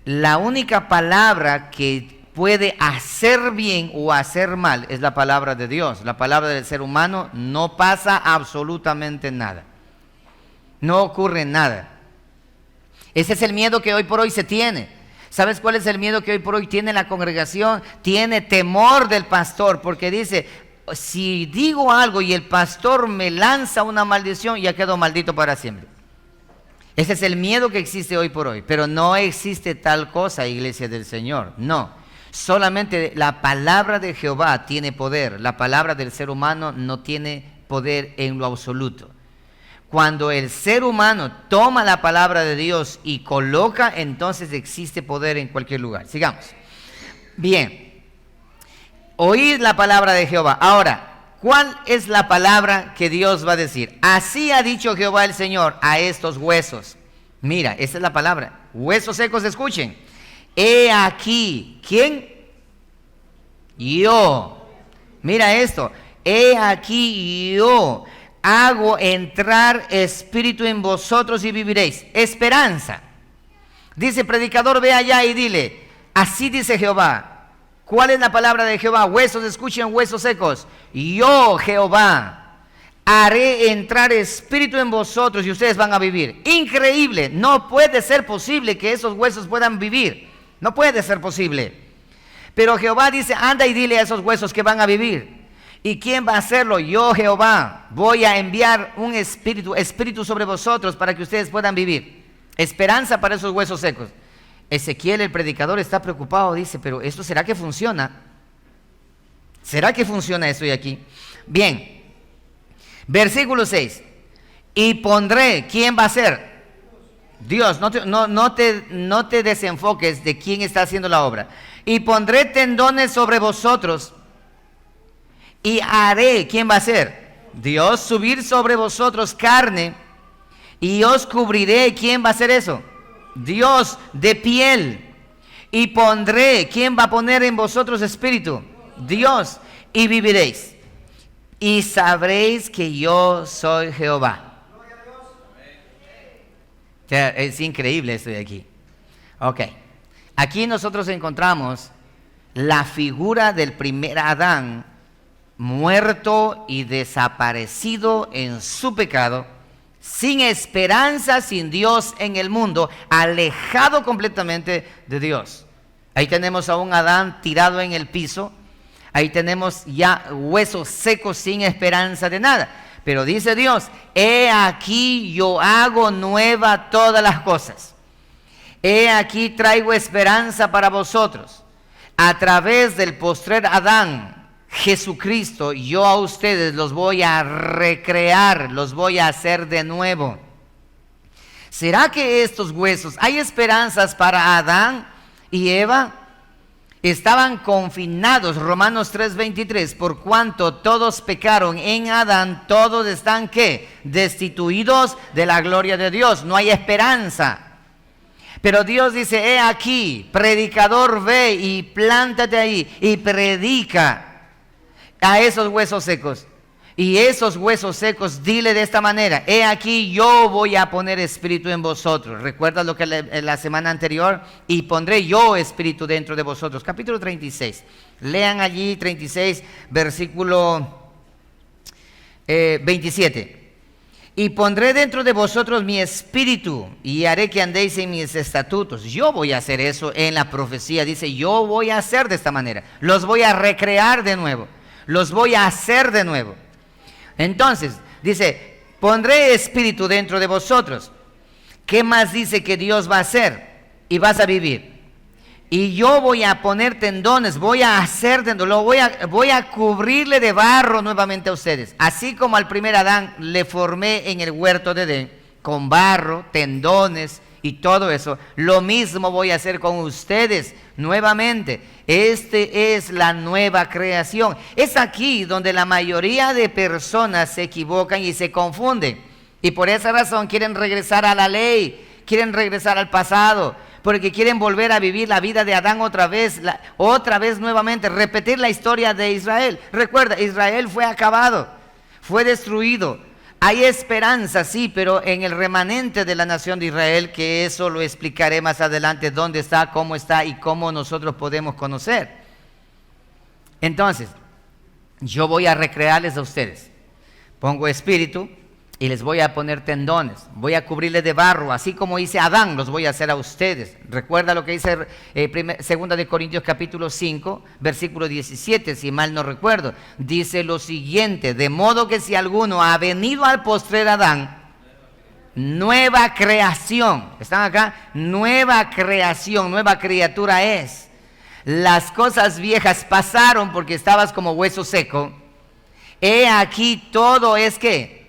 la única palabra que puede hacer bien o hacer mal es la palabra de Dios. La palabra del ser humano no pasa absolutamente nada. No ocurre nada. Ese es el miedo que hoy por hoy se tiene. ¿Sabes cuál es el miedo que hoy por hoy tiene la congregación? Tiene temor del pastor, porque dice, si digo algo y el pastor me lanza una maldición, ya quedo maldito para siempre. Ese es el miedo que existe hoy por hoy, pero no existe tal cosa, iglesia del Señor, no. Solamente la palabra de Jehová tiene poder, la palabra del ser humano no tiene poder en lo absoluto. Cuando el ser humano toma la palabra de Dios y coloca, entonces existe poder en cualquier lugar. Sigamos. Bien, oíd la palabra de Jehová. Ahora, ¿cuál es la palabra que Dios va a decir? Así ha dicho Jehová el Señor a estos huesos. Mira, esa es la palabra. Huesos secos, escuchen. He aquí, ¿quién? Yo. Mira esto. He aquí yo hago entrar espíritu en vosotros y viviréis. Esperanza. Dice, predicador, ve allá y dile, así dice Jehová. ¿Cuál es la palabra de Jehová? Huesos, escuchen, huesos secos. Yo, Jehová, haré entrar espíritu en vosotros y ustedes van a vivir. Increíble. No puede ser posible que esos huesos puedan vivir. No puede ser posible. Pero Jehová dice, anda y dile a esos huesos que van a vivir. ¿Y quién va a hacerlo? Yo, Jehová, voy a enviar un espíritu sobre vosotros para que ustedes puedan vivir. Esperanza para esos huesos secos. Ezequiel, el predicador, está preocupado, dice, pero ¿esto será que funciona? ¿Será que funciona esto de aquí? Bien, versículo 6. Y pondré, ¿quién va a ser? Dios, no te desenfoques de quién está haciendo la obra. Y pondré tendones sobre vosotros. Y haré, ¿quién va a ser? Dios, subir sobre vosotros carne, y os cubriré, ¿quién va a hacer eso? Dios, de piel, y pondré, ¿quién va a poner en vosotros espíritu? Dios, y viviréis, y sabréis que yo soy Jehová. O sea, es increíble esto de aquí. Ok, aquí nosotros encontramos la figura del primer Adán, muerto y desaparecido en su pecado, sin esperanza, sin Dios en el mundo, alejado completamente de Dios. Ahí tenemos a un Adán tirado en el piso, ahí tenemos ya huesos secos sin esperanza de nada. Pero dice Dios, he aquí yo hago nueva todas las cosas. He aquí traigo esperanza para vosotros. A través del postrer Adán, Jesucristo, yo a ustedes los voy a recrear, los voy a hacer de nuevo. ¿Será que estos huesos, hay esperanzas para Adán y Eva? Estaban confinados, Romanos 3:23, por cuanto todos pecaron en Adán, todos están ¿qué? Destituidos de la gloria de Dios, no hay esperanza. Pero Dios dice, he aquí, predicador, ve y plántate ahí y predica a esos huesos secos. Y esos huesos secos, dile de esta manera, he aquí yo voy a poner espíritu en vosotros. ¿Recuerdas lo que la semana anterior? Y pondré yo espíritu dentro de vosotros. Capítulo 36. Lean allí 36, versículo 27. Y pondré dentro de vosotros mi espíritu y haré que andéis en mis estatutos. Yo voy a hacer eso en la profecía. Dice, yo voy a hacer de esta manera. Los voy a recrear de nuevo. Los voy a hacer de nuevo. Entonces, dice, pondré espíritu dentro de vosotros. ¿Qué más dice que Dios va a hacer? Y vas a vivir. Y yo voy a poner tendones, voy a hacer voy a cubrirle de barro nuevamente a ustedes. Así como al primer Adán le formé en el huerto de Edén, con barro, tendones y todo eso, lo mismo voy a hacer con ustedes nuevamente. Este es la nueva creación. Es aquí donde la mayoría de personas se equivocan y se confunden. Y por esa razón quieren regresar a la ley, quieren regresar al pasado. porque quieren volver a vivir la vida de Adán otra vez nuevamente, repetir la historia de Israel. Recuerda, Israel fue acabado, fue destruido. Hay esperanza, sí, pero en el remanente de la nación de Israel, que eso lo explicaré más adelante, dónde está y cómo nosotros podemos conocer. Entonces, yo voy a recrearles a ustedes. Pongo espíritu y les voy a poner tendones. Voy a cubrirles de barro, así como hice a Adán, los voy a hacer a ustedes. Recuerda lo que dice 2 de Corintios capítulo 5, versículo 17, si mal no recuerdo. Dice lo siguiente: de modo que si alguno ha venido al postrer Adán, nueva creación. ¿Están acá? Nueva creación, nueva criatura es. Las cosas viejas pasaron porque estabas como hueso seco. He aquí todo es ¿qué?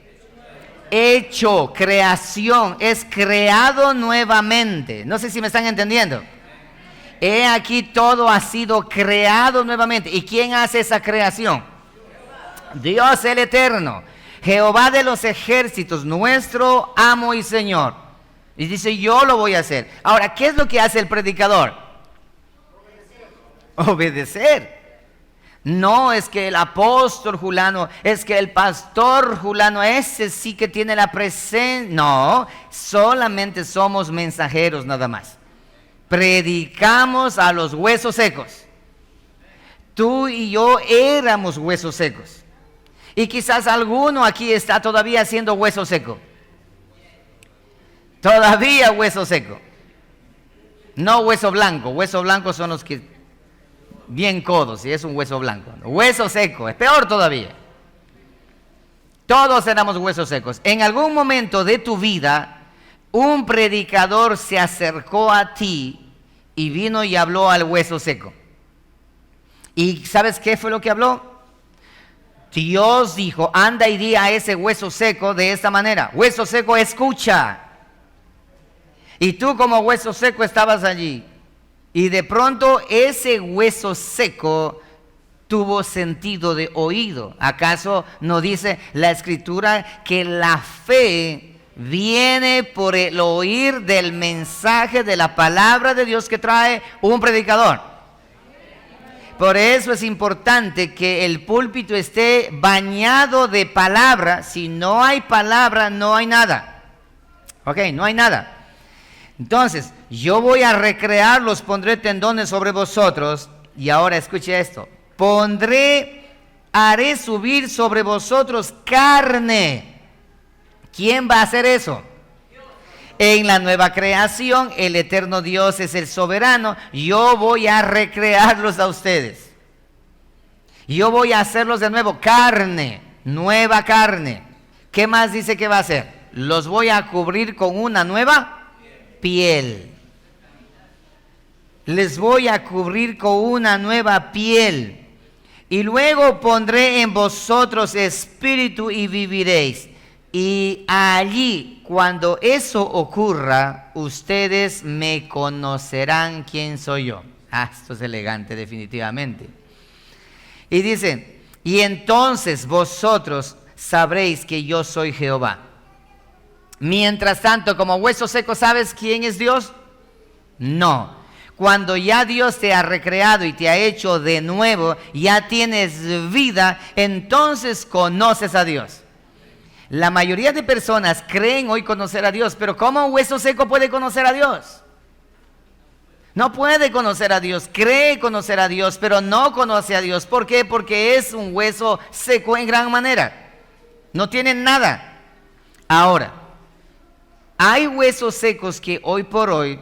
Hecho, creación, es creado nuevamente. No sé si me están entendiendo. He aquí todo ha sido creado nuevamente. ¿Y quién hace esa creación? Dios el Eterno, Jehová de los ejércitos, nuestro amo y Señor. Y dice, yo lo voy a hacer. Ahora, ¿qué es lo que hace el predicador? Obedecer. No es que el apóstol fulano, es que el pastor fulano, ese sí que tiene la presencia. No, solamente somos mensajeros nada más. Predicamos a los huesos secos. Tú y yo éramos huesos secos. Y quizás alguno aquí está todavía siendo hueso seco. Todavía hueso seco. No hueso blanco. Hueso blanco son los que bien codos, y es un hueso blanco. Hueso seco, es peor todavía. Todos éramos huesos secos. En algún momento de tu vida, un predicador se acercó a ti y vino y habló al hueso seco. ¿Y sabes qué fue lo que habló? Dios dijo, anda y di a ese hueso seco de esta manera: hueso seco, escucha. Y tú como hueso seco estabas allí. Y de pronto ese hueso seco tuvo sentido de oído. ¿Acaso no dice la Escritura que la fe viene por el oír del mensaje de la palabra de Dios que trae un predicador? Por eso es importante que el púlpito esté bañado de palabra. Si no hay palabra, no hay nada. Ok, no hay nada. Entonces, yo voy a recrearlos, pondré tendones sobre vosotros. Y ahora escuche esto: haré subir sobre vosotros carne. ¿Quién va a hacer eso? En la nueva creación, el eterno Dios es el soberano. Yo voy a recrearlos a ustedes. Yo voy a hacerlos de nuevo, carne, nueva carne. ¿Qué más dice que va a hacer? Los voy a cubrir con una nueva piel. Les voy a cubrir con una nueva piel. Y luego pondré en vosotros espíritu y viviréis. Y allí, cuando eso ocurra, ustedes me conocerán quién soy yo. Esto es elegante definitivamente. Y dice, y entonces vosotros sabréis que yo soy Jehová. Mientras tanto, como hueso seco, ¿sabes quién es Dios? No. Cuando ya Dios te ha recreado y te ha hecho de nuevo, ya tienes vida, entonces conoces a Dios. La mayoría de personas creen hoy conocer a Dios, pero ¿cómo un hueso seco puede conocer a Dios? No puede conocer a Dios, cree conocer a Dios, pero no conoce a Dios. ¿Por qué? Porque es un hueso seco en gran manera. No tienen nada. Ahora, hay huesos secos que hoy por hoy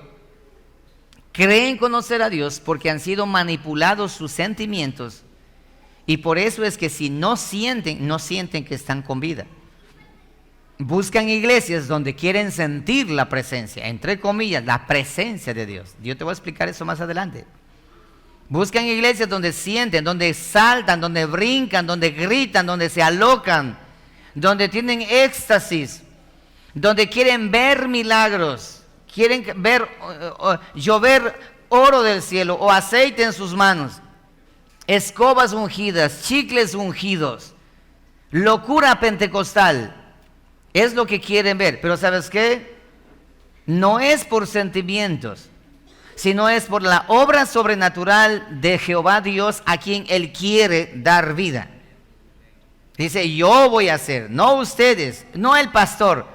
creen conocer a Dios porque han sido manipulados sus sentimientos, y por eso es que si no sienten que están con vida. Buscan iglesias donde quieren sentir la presencia, entre comillas, la presencia de Dios. Yo te voy a explicar eso más adelante. Buscan iglesias donde sienten, donde saltan, donde brincan, donde gritan, donde se alocan, donde tienen éxtasis, donde quieren ver milagros, quieren ver llover oro del cielo o aceite en sus manos, escobas ungidas, chicles ungidos, locura pentecostal. Es lo que quieren ver, pero ¿sabes qué? No es por sentimientos, sino es por la obra sobrenatural de Jehová Dios a quien Él quiere dar vida. Dice, yo voy a hacer, no ustedes, no el pastor.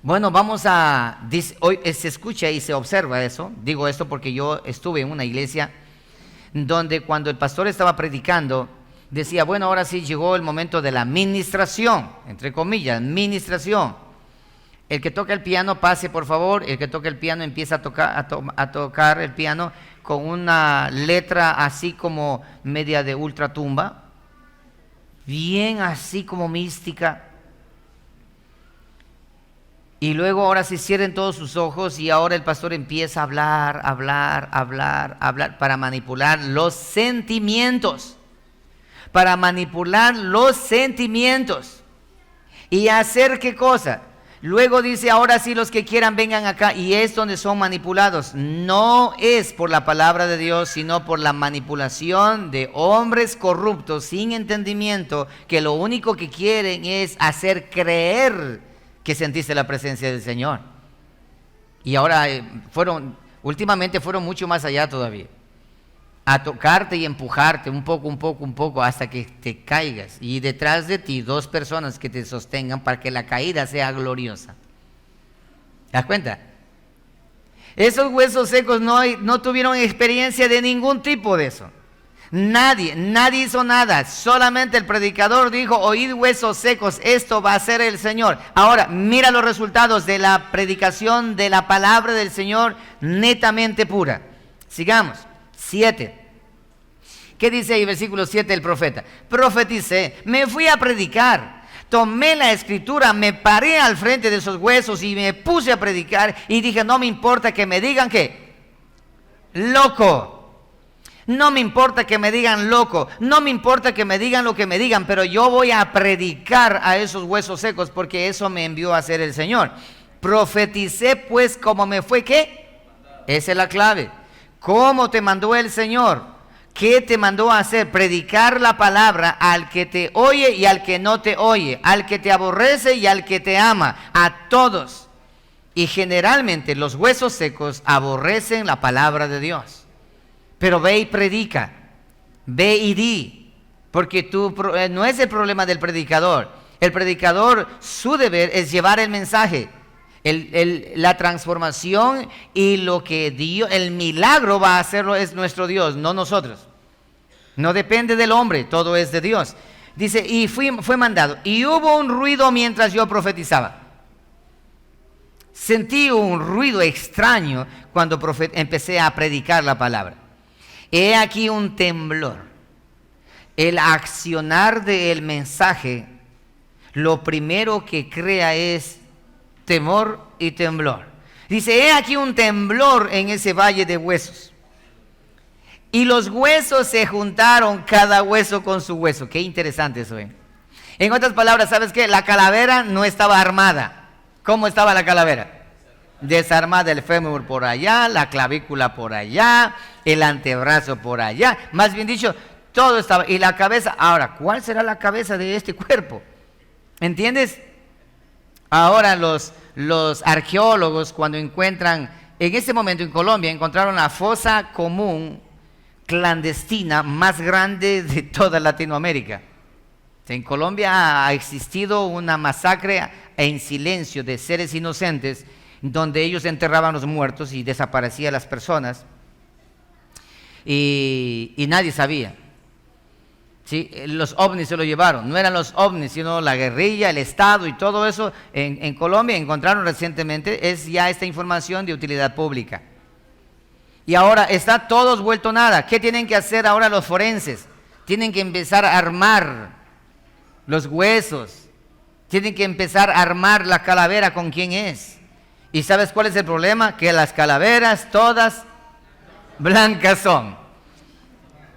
Bueno, hoy se escucha y se observa eso. Digo esto porque yo estuve en una iglesia donde cuando el pastor estaba predicando, decía, bueno, ahora sí llegó el momento de la ministración, entre comillas, ministración. El que toca el piano, pase por favor. El que toca el piano empieza a tocar el piano con una letra así como media de ultratumba, bien así como mística. Y luego ahora se cierren todos sus ojos y ahora el pastor empieza a hablar para manipular los sentimientos. Para manipular los sentimientos. ¿Y hacer qué cosa? Luego dice, ahora sí los que quieran vengan acá, y es donde son manipulados. No es por la palabra de Dios, sino por la manipulación de hombres corruptos sin entendimiento, que lo único que quieren es hacer creer que sentiste la presencia del Señor. Y ahora últimamente fueron mucho más allá todavía, a tocarte y empujarte un poco, hasta que te caigas. Y detrás de ti 2 personas que te sostengan para que la caída sea gloriosa. ¿Te das cuenta? Esos huesos secos no tuvieron experiencia de ningún tipo de eso. Nadie hizo nada. Solamente el predicador dijo, oíd huesos secos, esto va a ser el Señor. Ahora, mira los resultados de la predicación de la palabra del Señor netamente pura. Sigamos. 7. ¿Qué dice ahí versículo 7 del profeta? Profeticé, me fui a predicar, tomé la escritura, me paré al frente de esos huesos y me puse a predicar y dije, no me importa que me digan ¿qué? Loco. No me importa que me digan loco, no me importa que me digan lo que me digan, pero yo voy a predicar a esos huesos secos porque eso me envió a hacer el Señor. Profeticé pues como me fue ¿qué? Esa es la clave. ¿Cómo te mandó el Señor? ¿Qué te mandó a hacer? Predicar la palabra al que te oye y al que no te oye, al que te aborrece y al que te ama, a todos. Y generalmente los huesos secos aborrecen la palabra de Dios. Pero ve y predica, ve y di, porque no es el problema del predicador. El predicador, su deber es llevar el mensaje. La transformación y lo que Dios, el milagro va a hacerlo es nuestro Dios, no nosotros. No depende del hombre, todo es de Dios. Dice, y fue mandado, y hubo un ruido mientras yo profetizaba. Sentí un ruido extraño cuando empecé a predicar la palabra. He aquí un temblor. El accionar del mensaje, lo primero que crea es temor y temblor. Dice, he aquí un temblor en ese valle de huesos. Y los huesos se juntaron, cada hueso con su hueso. Qué interesante eso, ¿eh? En otras palabras, ¿sabes qué? La calavera no estaba armada. ¿Cómo estaba la calavera? Desarmada, el fémur por allá, la clavícula por allá, el antebrazo por allá. Más bien dicho, todo estaba. Y la cabeza, ahora, ¿cuál será la cabeza de este cuerpo? ¿Entiendes? Ahora los arqueólogos cuando encuentran, en ese momento en Colombia, encontraron la fosa común clandestina más grande de toda Latinoamérica. En Colombia ha existido una masacre en silencio de seres inocentes, donde ellos enterraban los muertos y desaparecían las personas, y nadie sabía. ¿Sí? Los ovnis se lo llevaron, no eran los ovnis, sino la guerrilla, el Estado y todo eso. En Colombia encontraron recientemente, es ya esta información de utilidad pública. Y ahora está todos vuelto nada. ¿Qué tienen que hacer ahora los forenses? Tienen que empezar a armar los huesos, tienen que empezar a armar la calavera con quién es. ¿Y sabes cuál es el problema? Que las calaveras todas blancas son.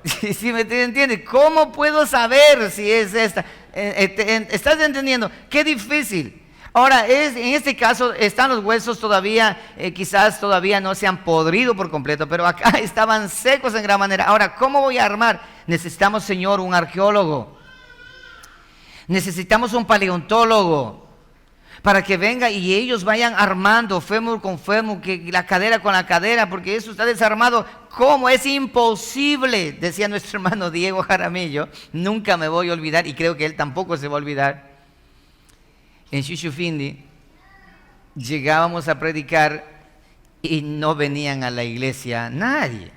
¿Sí me entiendes? ¿Cómo puedo saber si es esta? ¿Estás entendiendo? Qué difícil. Ahora, en este caso están los huesos todavía, quizás todavía no se han podrido por completo, pero acá estaban secos en gran manera. Ahora, ¿cómo voy a armar? Necesitamos, Señor, un arqueólogo. Necesitamos un paleontólogo. para que venga y ellos vayan armando fémur con fémur, que la cadera con la cadera, porque eso está desarmado. ¿Cómo? Es imposible, decía nuestro hermano Diego Jaramillo. Nunca me voy a olvidar, y creo que él tampoco se va a olvidar. En Shushufindi llegábamos a predicar y no venían a la iglesia nadie.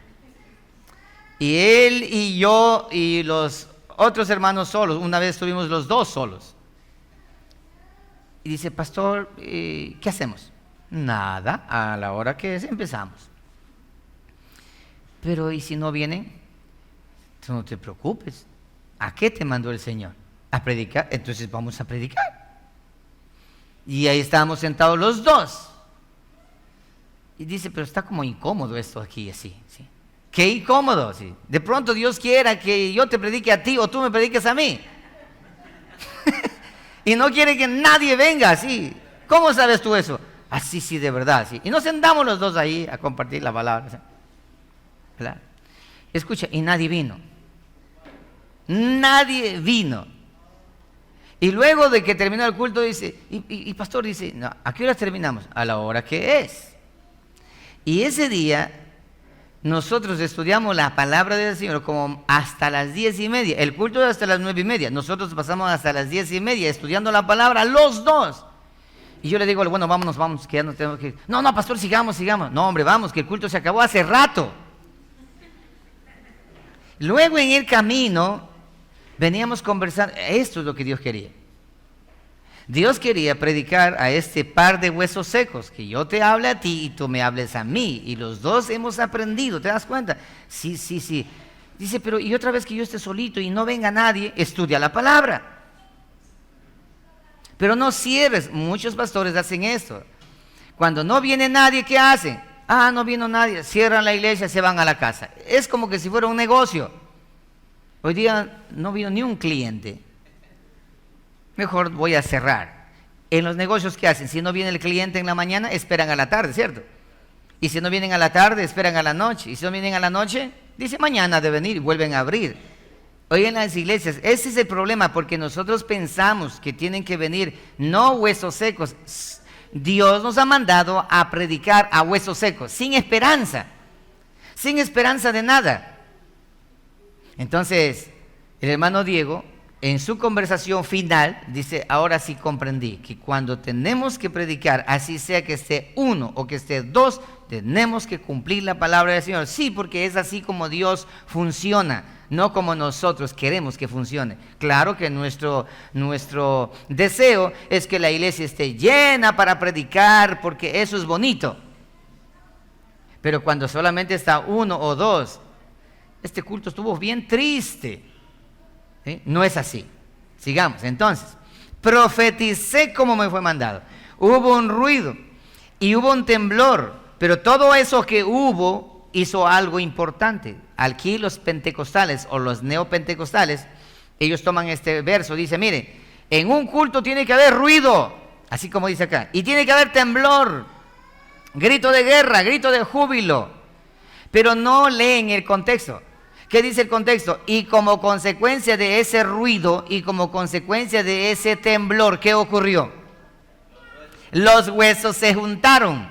Y él y yo y los otros hermanos solos, una vez estuvimos los dos solos. Y dice, pastor, ¿qué hacemos? Nada, a la hora que es empezamos. Pero ¿y si no vienen? Tú no te preocupes. ¿A qué te mandó el Señor? ¿A predicar? Entonces vamos a predicar. Y ahí estábamos sentados los dos. Y dice, pero está como incómodo esto aquí, así. ¿Sí? Qué incómodo, ¿sí? De pronto Dios quiera que yo te predique a ti o tú me prediques a mí. Y no quiere que nadie venga así. ¿Cómo sabes tú eso? Así, sí, de verdad, sí. Y nos sentamos los dos ahí a compartir la palabra. ¿Verdad? Escucha, y nadie vino. Nadie vino. Y luego de que terminó el culto dice, y pastor dice, no, ¿a qué hora terminamos? A la hora que es. Y ese día nosotros estudiamos la palabra del Señor como hasta las 10:30. El culto es hasta las 9:30. Nosotros pasamos hasta las 10:30 estudiando la palabra, los dos. Y yo le digo, bueno, vamos, que ya no tenemos que ir. No, pastor, sigamos. No, hombre, vamos, que el culto se acabó hace rato. Luego en el camino veníamos conversando. Esto es lo que Dios quería. Dios quería predicar a este par de huesos secos, que yo te hable a ti y tú me hables a mí, y los dos hemos aprendido, ¿te das cuenta? Sí. Dice, pero y otra vez que yo esté solito y no venga nadie, estudia la palabra. Pero no cierres, muchos pastores hacen esto. Cuando no viene nadie, ¿qué hacen? No vino nadie, cierran la iglesia, se van a la casa. Es como que si fuera un negocio. Hoy día no vino ni un cliente. Mejor voy a cerrar. En los negocios, ¿qué hacen? Si no viene el cliente en la mañana, esperan a la tarde, ¿cierto? Y si no vienen a la tarde, esperan a la noche. Y si no vienen a la noche, dice mañana de venir y vuelven a abrir. Hoy en las iglesias, ese es el problema, porque nosotros pensamos que tienen que venir no huesos secos. Dios nos ha mandado a predicar a huesos secos, sin esperanza de nada. Entonces, el hermano Diego, en su conversación final, dice, ahora sí comprendí que cuando tenemos que predicar, así sea que esté uno o que esté dos, tenemos que cumplir la palabra del Señor. Sí, porque es así como Dios funciona, no como nosotros queremos que funcione. Claro que nuestro deseo es que la iglesia esté llena para predicar, porque eso es bonito. Pero cuando solamente está uno o dos, este culto estuvo bien triste. ¿Sí? No es así. Sigamos. Entonces, profeticé como me fue mandado. Hubo un ruido y hubo un temblor, pero todo eso que hubo hizo algo importante. Aquí los pentecostales o los neopentecostales, ellos toman este verso, dice, mire, en un culto tiene que haber ruido, así como dice acá, y tiene que haber temblor, grito de guerra, grito de júbilo, pero no leen el contexto. ¿Qué dice el contexto? Y como consecuencia de ese ruido y como consecuencia de ese temblor, ¿qué ocurrió? Los huesos se juntaron.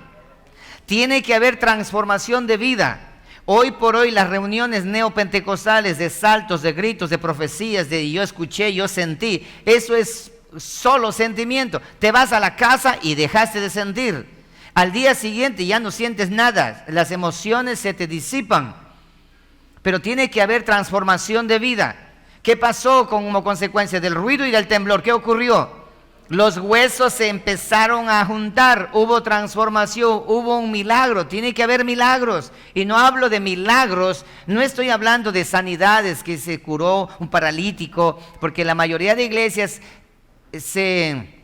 Tiene que haber transformación de vida. Hoy por hoy las reuniones neopentecostales de saltos, de gritos, de profecías, de yo escuché, yo sentí, eso es solo sentimiento. Te vas a la casa y dejaste de sentir. Al día siguiente ya no sientes nada, las emociones se te disipan. Pero tiene que haber transformación de vida. ¿Qué pasó como consecuencia del ruido y del temblor? ¿Qué ocurrió? Los huesos se empezaron a juntar, hubo transformación, hubo un milagro. Tiene que haber milagros. Y no hablo de milagros, no estoy hablando de sanidades, que se curó un paralítico, porque la mayoría de iglesias se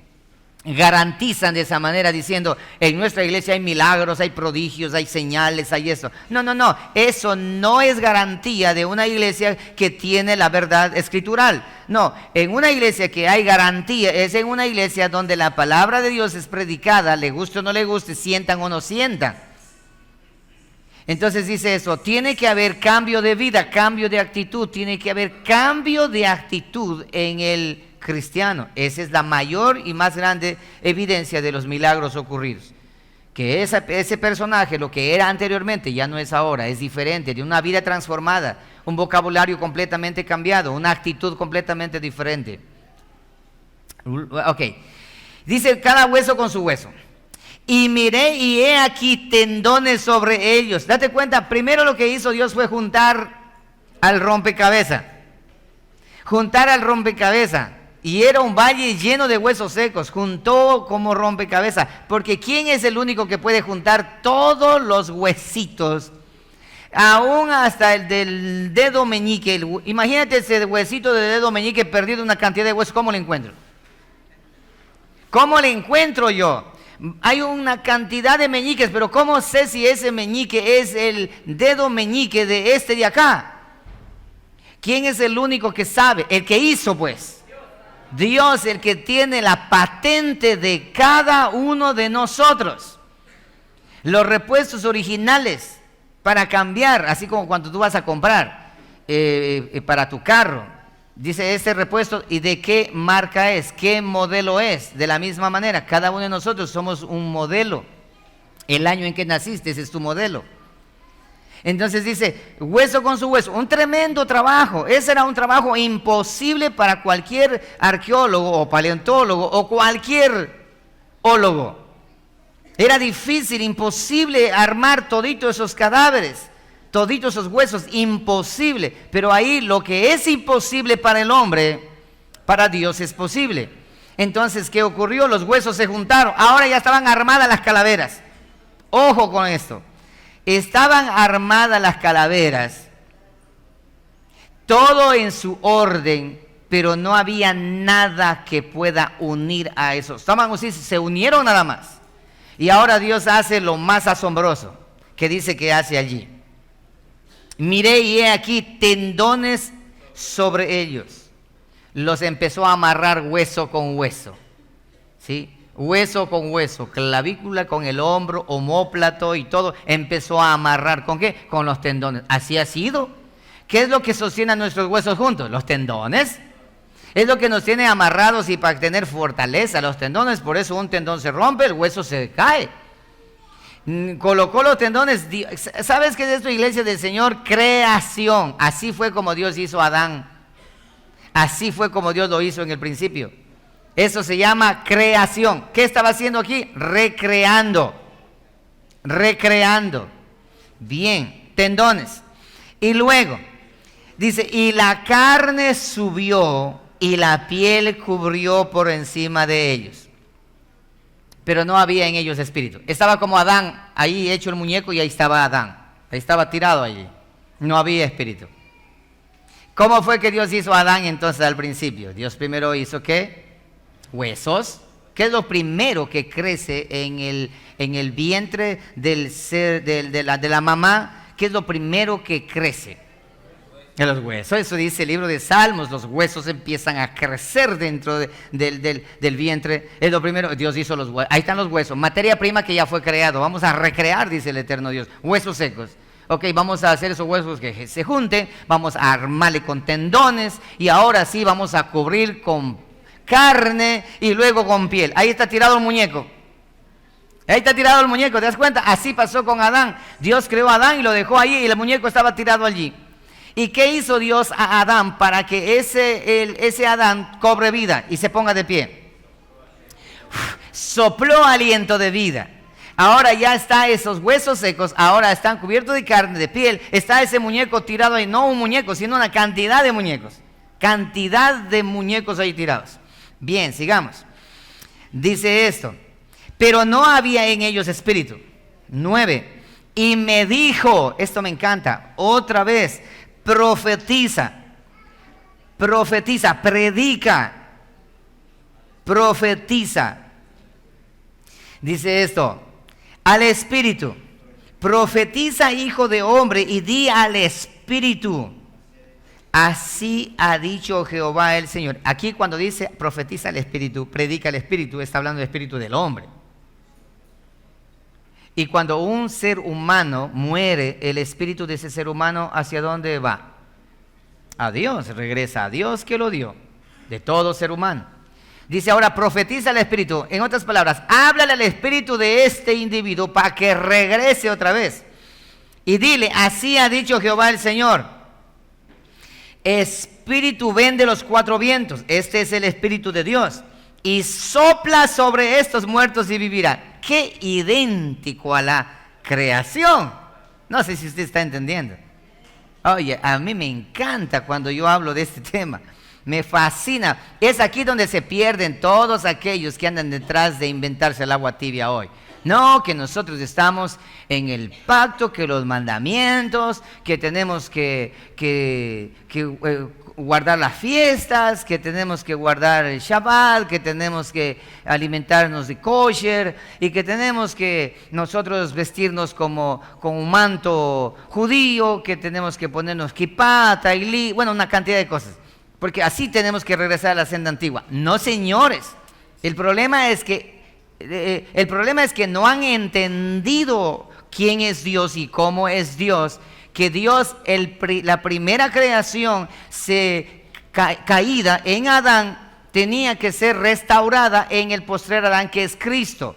garantizan de esa manera diciendo, en nuestra iglesia hay milagros, hay prodigios, hay señales, hay eso. No, eso no es garantía de una iglesia que tiene la verdad escritural. No, en una iglesia que hay garantía es en una iglesia donde la palabra de Dios es predicada, le guste o no le guste, sientan o no sientan. Entonces dice eso, tiene que haber cambio de vida, cambio de actitud, tiene que haber cambio de actitud en el cristiano. Esa es la mayor y más grande evidencia de los milagros ocurridos. Que ese personaje, lo que era anteriormente, ya no es ahora, es diferente, de una vida transformada, un vocabulario completamente cambiado, una actitud completamente diferente. Ok, dice cada hueso con su hueso. Y miré y he aquí tendones sobre ellos. Date cuenta, primero lo que hizo Dios fue juntar al rompecabezas. Juntar al rompecabezas. Y era un valle lleno de huesos secos. Juntó como rompecabezas. Porque ¿quién es el único que puede juntar todos los huesitos? Aún hasta el del dedo meñique. Imagínate ese huesito del dedo meñique perdido, una cantidad de huesos. ¿Cómo lo encuentro? ¿Cómo le encuentro yo? Hay una cantidad de meñiques, pero ¿cómo sé si ese meñique es el dedo meñique de este de acá? ¿Quién es el único que sabe? El que hizo, pues. Dios, el que tiene la patente de cada uno de nosotros. Los repuestos originales para cambiar, así como cuando tú vas a comprar para tu carro. Dice este repuesto, ¿y de qué marca es? ¿Qué modelo es? De la misma manera, cada uno de nosotros somos un modelo. El año en que naciste, ese es tu modelo. Entonces dice, hueso con su hueso, un tremendo trabajo. Ese era un trabajo imposible para cualquier arqueólogo o paleontólogo o cualquier ólogo. Era difícil, imposible armar toditos esos cadáveres, toditos esos huesos, imposible. Pero ahí lo que es imposible para el hombre, para Dios es posible. Entonces, ¿qué ocurrió? Los huesos se juntaron, ahora ya estaban armadas las calaveras. Ojo con esto. Estaban armadas las calaveras, todo en su orden, pero no había nada que pueda unir a eso. Estaban así, se unieron nada más. Y ahora Dios hace lo más asombroso, que dice que hace allí. Miré y he aquí tendones sobre ellos. Los empezó a amarrar hueso con hueso, ¿sí? Hueso con hueso, clavícula con el hombro, omóplato y todo, empezó a amarrar. ¿Con qué? Con los tendones. Así ha sido. ¿Qué es lo que sostiene a nuestros huesos juntos? Los tendones. Es lo que nos tiene amarrados y para tener fortaleza, los tendones. Por eso un tendón se rompe, el hueso se cae. Colocó los tendones. ¿Sabes qué es esto, iglesia del Señor? Creación. Así fue como Dios hizo a Adán. Así fue como Dios lo hizo en el principio. Eso se llama creación. ¿Qué estaba haciendo aquí? Recreando. Recreando. Bien, tendones. Y luego, dice, y la carne subió y la piel cubrió por encima de ellos. Pero no había en ellos espíritu. Estaba como Adán, ahí hecho el muñeco y ahí estaba Adán. Ahí estaba tirado allí. No había espíritu. ¿Cómo fue que Dios hizo a Adán entonces al principio? Dios primero hizo ¿qué? Huesos. ¿Qué es lo primero que crece en el vientre de la mamá? ¿Qué es lo primero que crece? En los huesos. Eso dice el libro de Salmos. Los huesos empiezan a crecer dentro del vientre. Es lo primero. Dios hizo los huesos. Ahí están los huesos. Materia prima que ya fue creado. Vamos a recrear, dice el eterno Dios. Huesos secos. Ok, vamos a hacer esos huesos que se junten. Vamos a armarle con tendones. Y ahora sí vamos a cubrir con carne y luego con piel. Ahí está tirado el muñeco. Ahí está tirado el muñeco, ¿te das cuenta? Así pasó con Adán. Dios creó a Adán y lo dejó ahí y el muñeco estaba tirado allí. ¿Y qué hizo Dios a Adán para que ese Adán cobre vida y se ponga de pie? Sopló aliento de vida. Ahora ya está esos huesos secos, ahora están cubiertos de carne, de piel. Está ese muñeco tirado ahí, no un muñeco, sino una cantidad de muñecos. Cantidad de muñecos ahí tirados. Bien, sigamos. Dice esto, pero no había en ellos espíritu. 9. Y me dijo, esto me encanta, otra vez, profetiza, predica, profetiza. Dice esto, al espíritu, profetiza, hijo de hombre, y di al espíritu. Así ha dicho Jehová el Señor. Aquí cuando dice profetiza el espíritu, predica el espíritu, está hablando del espíritu del hombre. Y cuando un ser humano muere, el espíritu de ese ser humano, ¿hacia dónde va? A Dios, regresa a Dios que lo dio. de todo ser humano. Dice ahora, profetiza al espíritu. En otras palabras, háblale al espíritu de este individuo para que regrese otra vez. Y dile, así ha dicho Jehová el Señor. Espíritu ven de los cuatro vientos. Este es el espíritu de Dios. Y sopla sobre estos muertos y vivirá. Qué idéntico a la creación. No sé si usted está entendiendo. Oye, a mí me encanta cuando yo hablo de este tema. Me fascina. Es aquí donde se pierden todos aquellos que andan detrás de inventarse el agua tibia hoy. No, que nosotros estamos en el pacto, que los mandamientos, que tenemos que guardar las fiestas, que tenemos que guardar el Shabbat, que tenemos que alimentarnos de kosher y que tenemos que nosotros vestirnos como con un manto judío, que tenemos que ponernos kippah, tailí, bueno, una cantidad de cosas. Porque así tenemos que regresar a la senda antigua. No, señores. El problema es que no han entendido quién es Dios y cómo es Dios. Que Dios, la primera creación caída en Adán, tenía que ser restaurada en el postrer Adán, que es Cristo,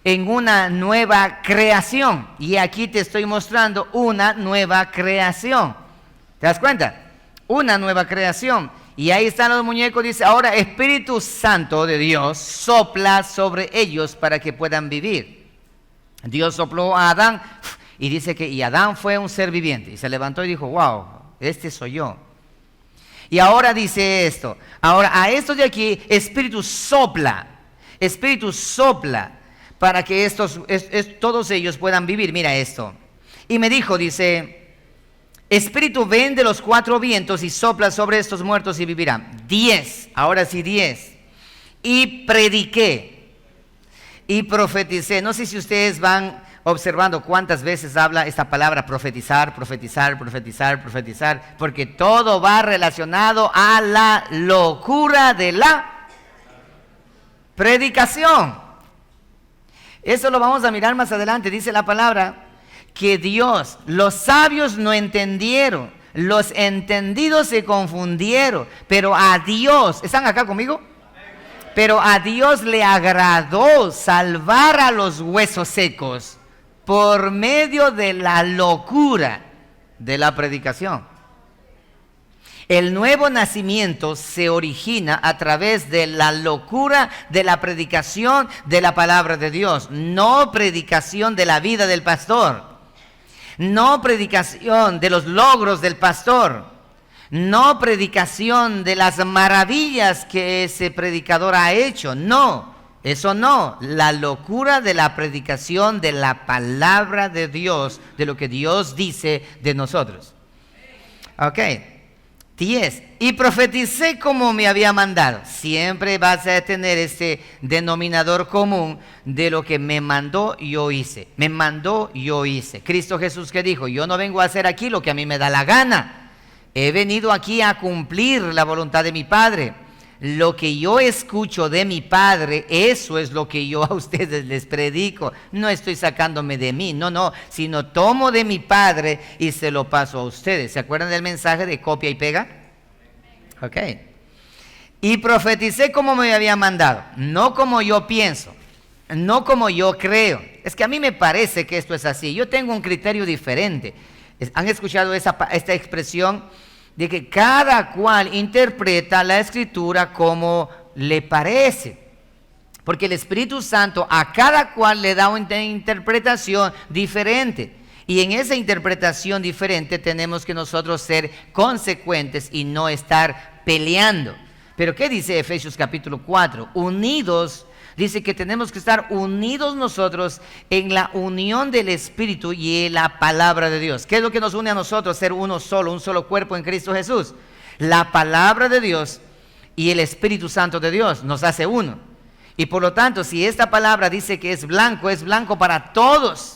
en una nueva creación. Y aquí te estoy mostrando una nueva creación. ¿Te das cuenta? Una nueva creación. Y ahí están los muñecos, dice, ahora Espíritu Santo de Dios sopla sobre ellos para que puedan vivir. Dios sopló a Adán y dice que y Adán fue un ser viviente. Y se levantó y dijo, wow, este soy yo. Y ahora dice esto, ahora a estos de aquí, Espíritu sopla para que todos ellos puedan vivir. Mira esto. Y me dijo, dice, Espíritu ven de los cuatro vientos y sopla sobre estos muertos y vivirán. 10, ahora sí 10. Y prediqué y profeticé. No sé si ustedes van observando cuántas veces habla esta palabra profetizar, profetizar, profetizar, profetizar, porque todo va relacionado a la locura de la predicación. Eso lo vamos a mirar más adelante, dice la palabra. Que Dios, los sabios no entendieron, los entendidos se confundieron, pero a Dios, ¿están acá conmigo? Pero a Dios le agradó salvar a los huesos secos por medio de la locura de la predicación. El nuevo nacimiento se origina a través de la locura de la predicación de la palabra de Dios, no predicación de la vida del pastor. No predicación de los logros del pastor, no predicación de las maravillas que ese predicador ha hecho, no, eso no, la locura de la predicación de la palabra de Dios, de lo que Dios dice de nosotros. Ok, 10. Y profeticé como me había mandado. Siempre vas a tener ese denominador común de lo que me mandó, yo hice. Me mandó, yo hice. Cristo Jesús que dijo, yo no vengo a hacer aquí lo que a mí me da la gana. He venido aquí a cumplir la voluntad de mi Padre. Lo que yo escucho de mi Padre, eso es lo que yo a ustedes les predico. No estoy sacándome de mí, no, sino tomo de mi Padre y se lo paso a ustedes. ¿Se acuerdan del mensaje de copia y pega? Ok. Y profeticé como me había mandado, no como yo pienso, no como yo creo. Es que a mí me parece que esto es así. Yo tengo un criterio diferente. ¿Han escuchado esta expresión de que cada cual interpreta la Escritura como le parece? Porque el Espíritu Santo a cada cual le da una interpretación diferente. Y en esa interpretación diferente tenemos que nosotros ser consecuentes y no estar peleando. Pero ¿qué dice Efesios capítulo 4? Unidos, dice que tenemos que estar unidos nosotros en la unión del Espíritu y en la palabra de Dios. ¿Qué es lo que nos une a nosotros? Ser uno solo, un solo cuerpo en Cristo Jesús. La palabra de Dios y el Espíritu Santo de Dios nos hace uno. Y por lo tanto, si esta palabra dice que es blanco para todos.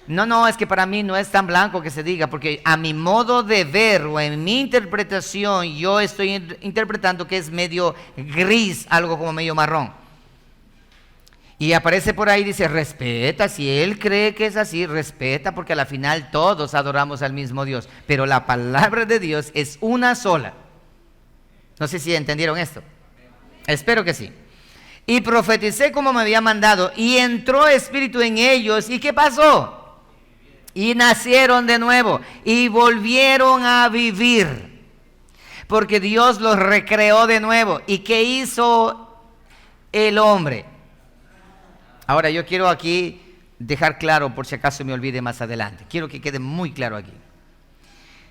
No, es que para mí no es tan blanco que se diga, porque a mi modo de ver o en mi interpretación, yo estoy interpretando que es medio gris, algo como medio marrón. Y aparece por ahí, dice, respeta, si él cree que es así, respeta, porque a la final todos adoramos al mismo Dios. Pero la palabra de Dios es una sola. No sé si entendieron esto. Espero que sí. Y profeticé como me había mandado, y entró espíritu en ellos. ¿Y qué pasó? Y nacieron de nuevo, y volvieron a vivir, porque Dios los recreó de nuevo. ¿Y qué hizo el hombre? Ahora yo quiero aquí dejar claro, por si acaso me olvide más adelante. Quiero que quede muy claro aquí.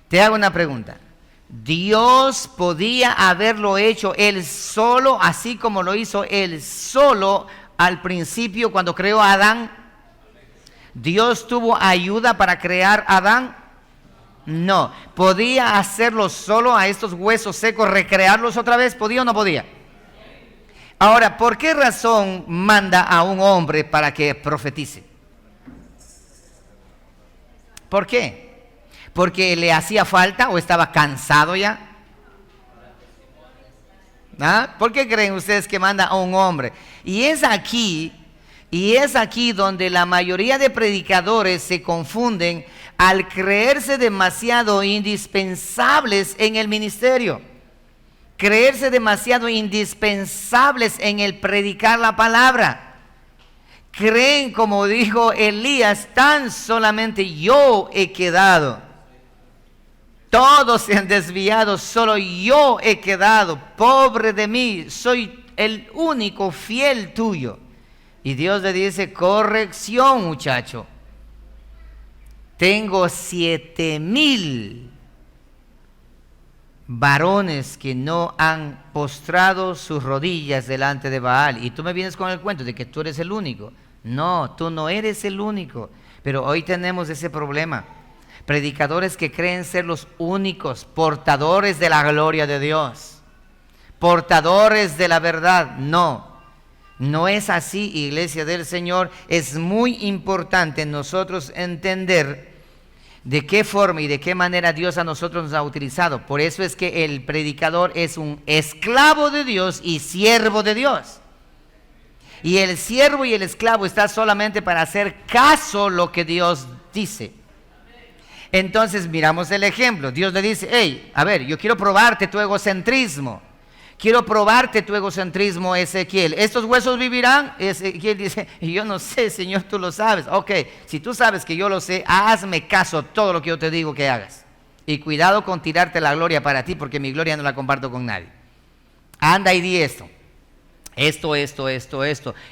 Te hago una pregunta. ¿Dios podía haberlo hecho Él solo, así como lo hizo Él solo al principio cuando creó a Adán? ¿Dios tuvo ayuda para crear a Adán? No. ¿Podía hacerlo solo a estos huesos secos, recrearlos otra vez? ¿Podía o no podía? Ahora, ¿por qué razón manda a un hombre para que profetice? ¿Por qué? ¿Porque le hacía falta o estaba cansado ya? ¿Ah? ¿Por qué creen ustedes que manda a un hombre? Y es aquí donde la mayoría de predicadores se confunden al creerse demasiado indispensables en el ministerio. Creerse demasiado indispensables en el predicar la palabra. Creen, como dijo Elías, tan solamente yo he quedado. Todos se han desviado, solo yo he quedado. Pobre de mí, soy el único fiel tuyo. Y Dios le dice, corrección, muchacho. Tengo 7,000 varones que no han postrado sus rodillas delante de Baal. Y tú me vienes con el cuento de que tú eres el único. No, tú no eres el único. Pero hoy tenemos ese problema. Predicadores que creen ser los únicos portadores de la gloria de Dios, portadores de la verdad. No es así, iglesia del Señor. Es muy importante nosotros entender de qué forma y de qué manera Dios a nosotros nos ha utilizado. Por eso es que el predicador es un esclavo de Dios y siervo de Dios. Y el siervo y el esclavo está solamente para hacer caso lo que Dios dice. Entonces miramos el ejemplo. Dios le dice, hey, a ver, yo quiero probarte tu egocentrismo. Quiero probarte tu egocentrismo, Ezequiel. ¿Estos huesos vivirán? Ezequiel dice, yo no sé, Señor, tú lo sabes. Ok, si tú sabes que yo lo sé, hazme caso todo lo que yo te digo que hagas. Y cuidado con tirarte la gloria para ti, porque mi gloria no la comparto con nadie. Anda y di esto. Esto.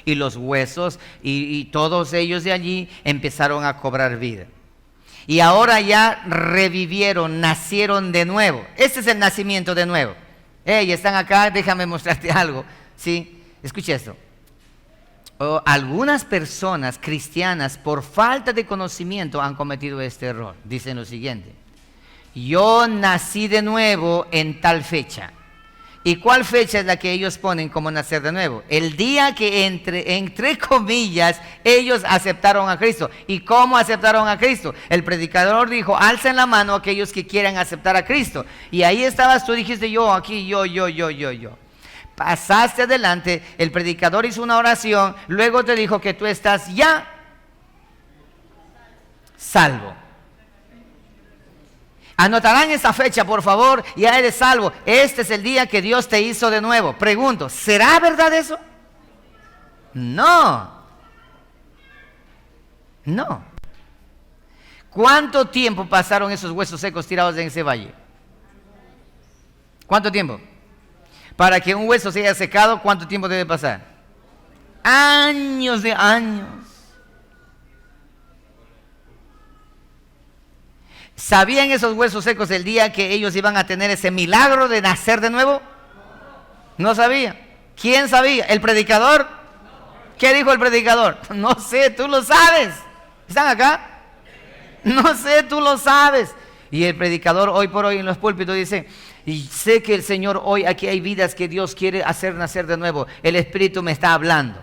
Y los huesos y todos ellos de allí empezaron a cobrar vida. Y ahora ya revivieron, nacieron de nuevo. Este es el nacimiento de nuevo. Hey, están acá, déjame mostrarte algo. ¿Sí? Escucha esto. Algunas personas cristianas, por falta de conocimiento, han cometido este error. Dicen lo siguiente: yo nací de nuevo en tal fecha. ¿Y cuál fecha es la que ellos ponen como nacer de nuevo? El día que entre comillas ellos aceptaron a Cristo. ¿Y cómo aceptaron a Cristo? El predicador dijo, alcen la mano aquellos que quieran aceptar a Cristo. Y ahí estabas, tú dijiste yo, aquí, yo. Pasaste adelante, el predicador hizo una oración, luego te dijo que tú estás ya salvo. Anotarán esa fecha, por favor, ya eres salvo. Este es el día que Dios te hizo de nuevo. Pregunto, ¿será verdad eso? No. ¿Cuánto tiempo pasaron esos huesos secos tirados en ese valle? ¿Cuánto tiempo? Para que un hueso se haya secado, ¿cuánto tiempo debe pasar? Años de años. ¿Sabían esos huesos secos el día que ellos iban a tener ese milagro de nacer de nuevo? No sabía. ¿Quién sabía? ¿El predicador? ¿Qué dijo el predicador? No sé, tú lo sabes. ¿Están acá? No sé, tú lo sabes. Y el predicador hoy por hoy en los púlpitos dice, y sé que el Señor hoy aquí hay vidas que Dios quiere hacer nacer de nuevo. El Espíritu me está hablando.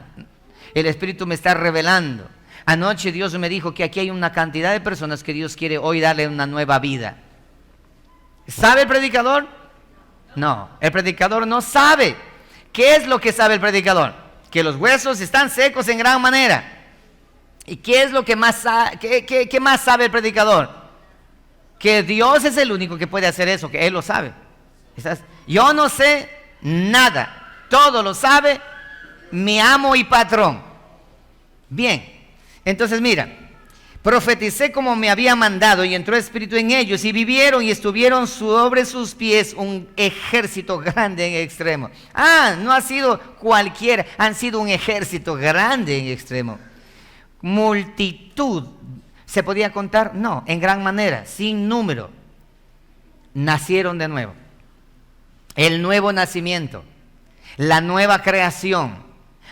El Espíritu me está revelando. Anoche Dios me dijo que aquí hay una cantidad de personas que Dios quiere hoy darle una nueva vida. ¿Sabe el predicador? No, el predicador no sabe. ¿Qué es lo que sabe el predicador? Que los huesos están secos en gran manera. ¿Y qué es lo que más qué más sabe el predicador? Que Dios es el único que puede hacer eso, que Él lo sabe. Yo no sé nada, todo lo sabe mi amo y patrón. Bien, entonces mira, profeticé como me había mandado y entró espíritu en ellos y vivieron y estuvieron sobre sus pies un ejército grande en extremo. No ha sido cualquiera, han sido un ejército grande en extremo. Multitud, ¿se podía contar? No, en gran manera, sin número. Nacieron de nuevo. El nuevo nacimiento, la nueva creación.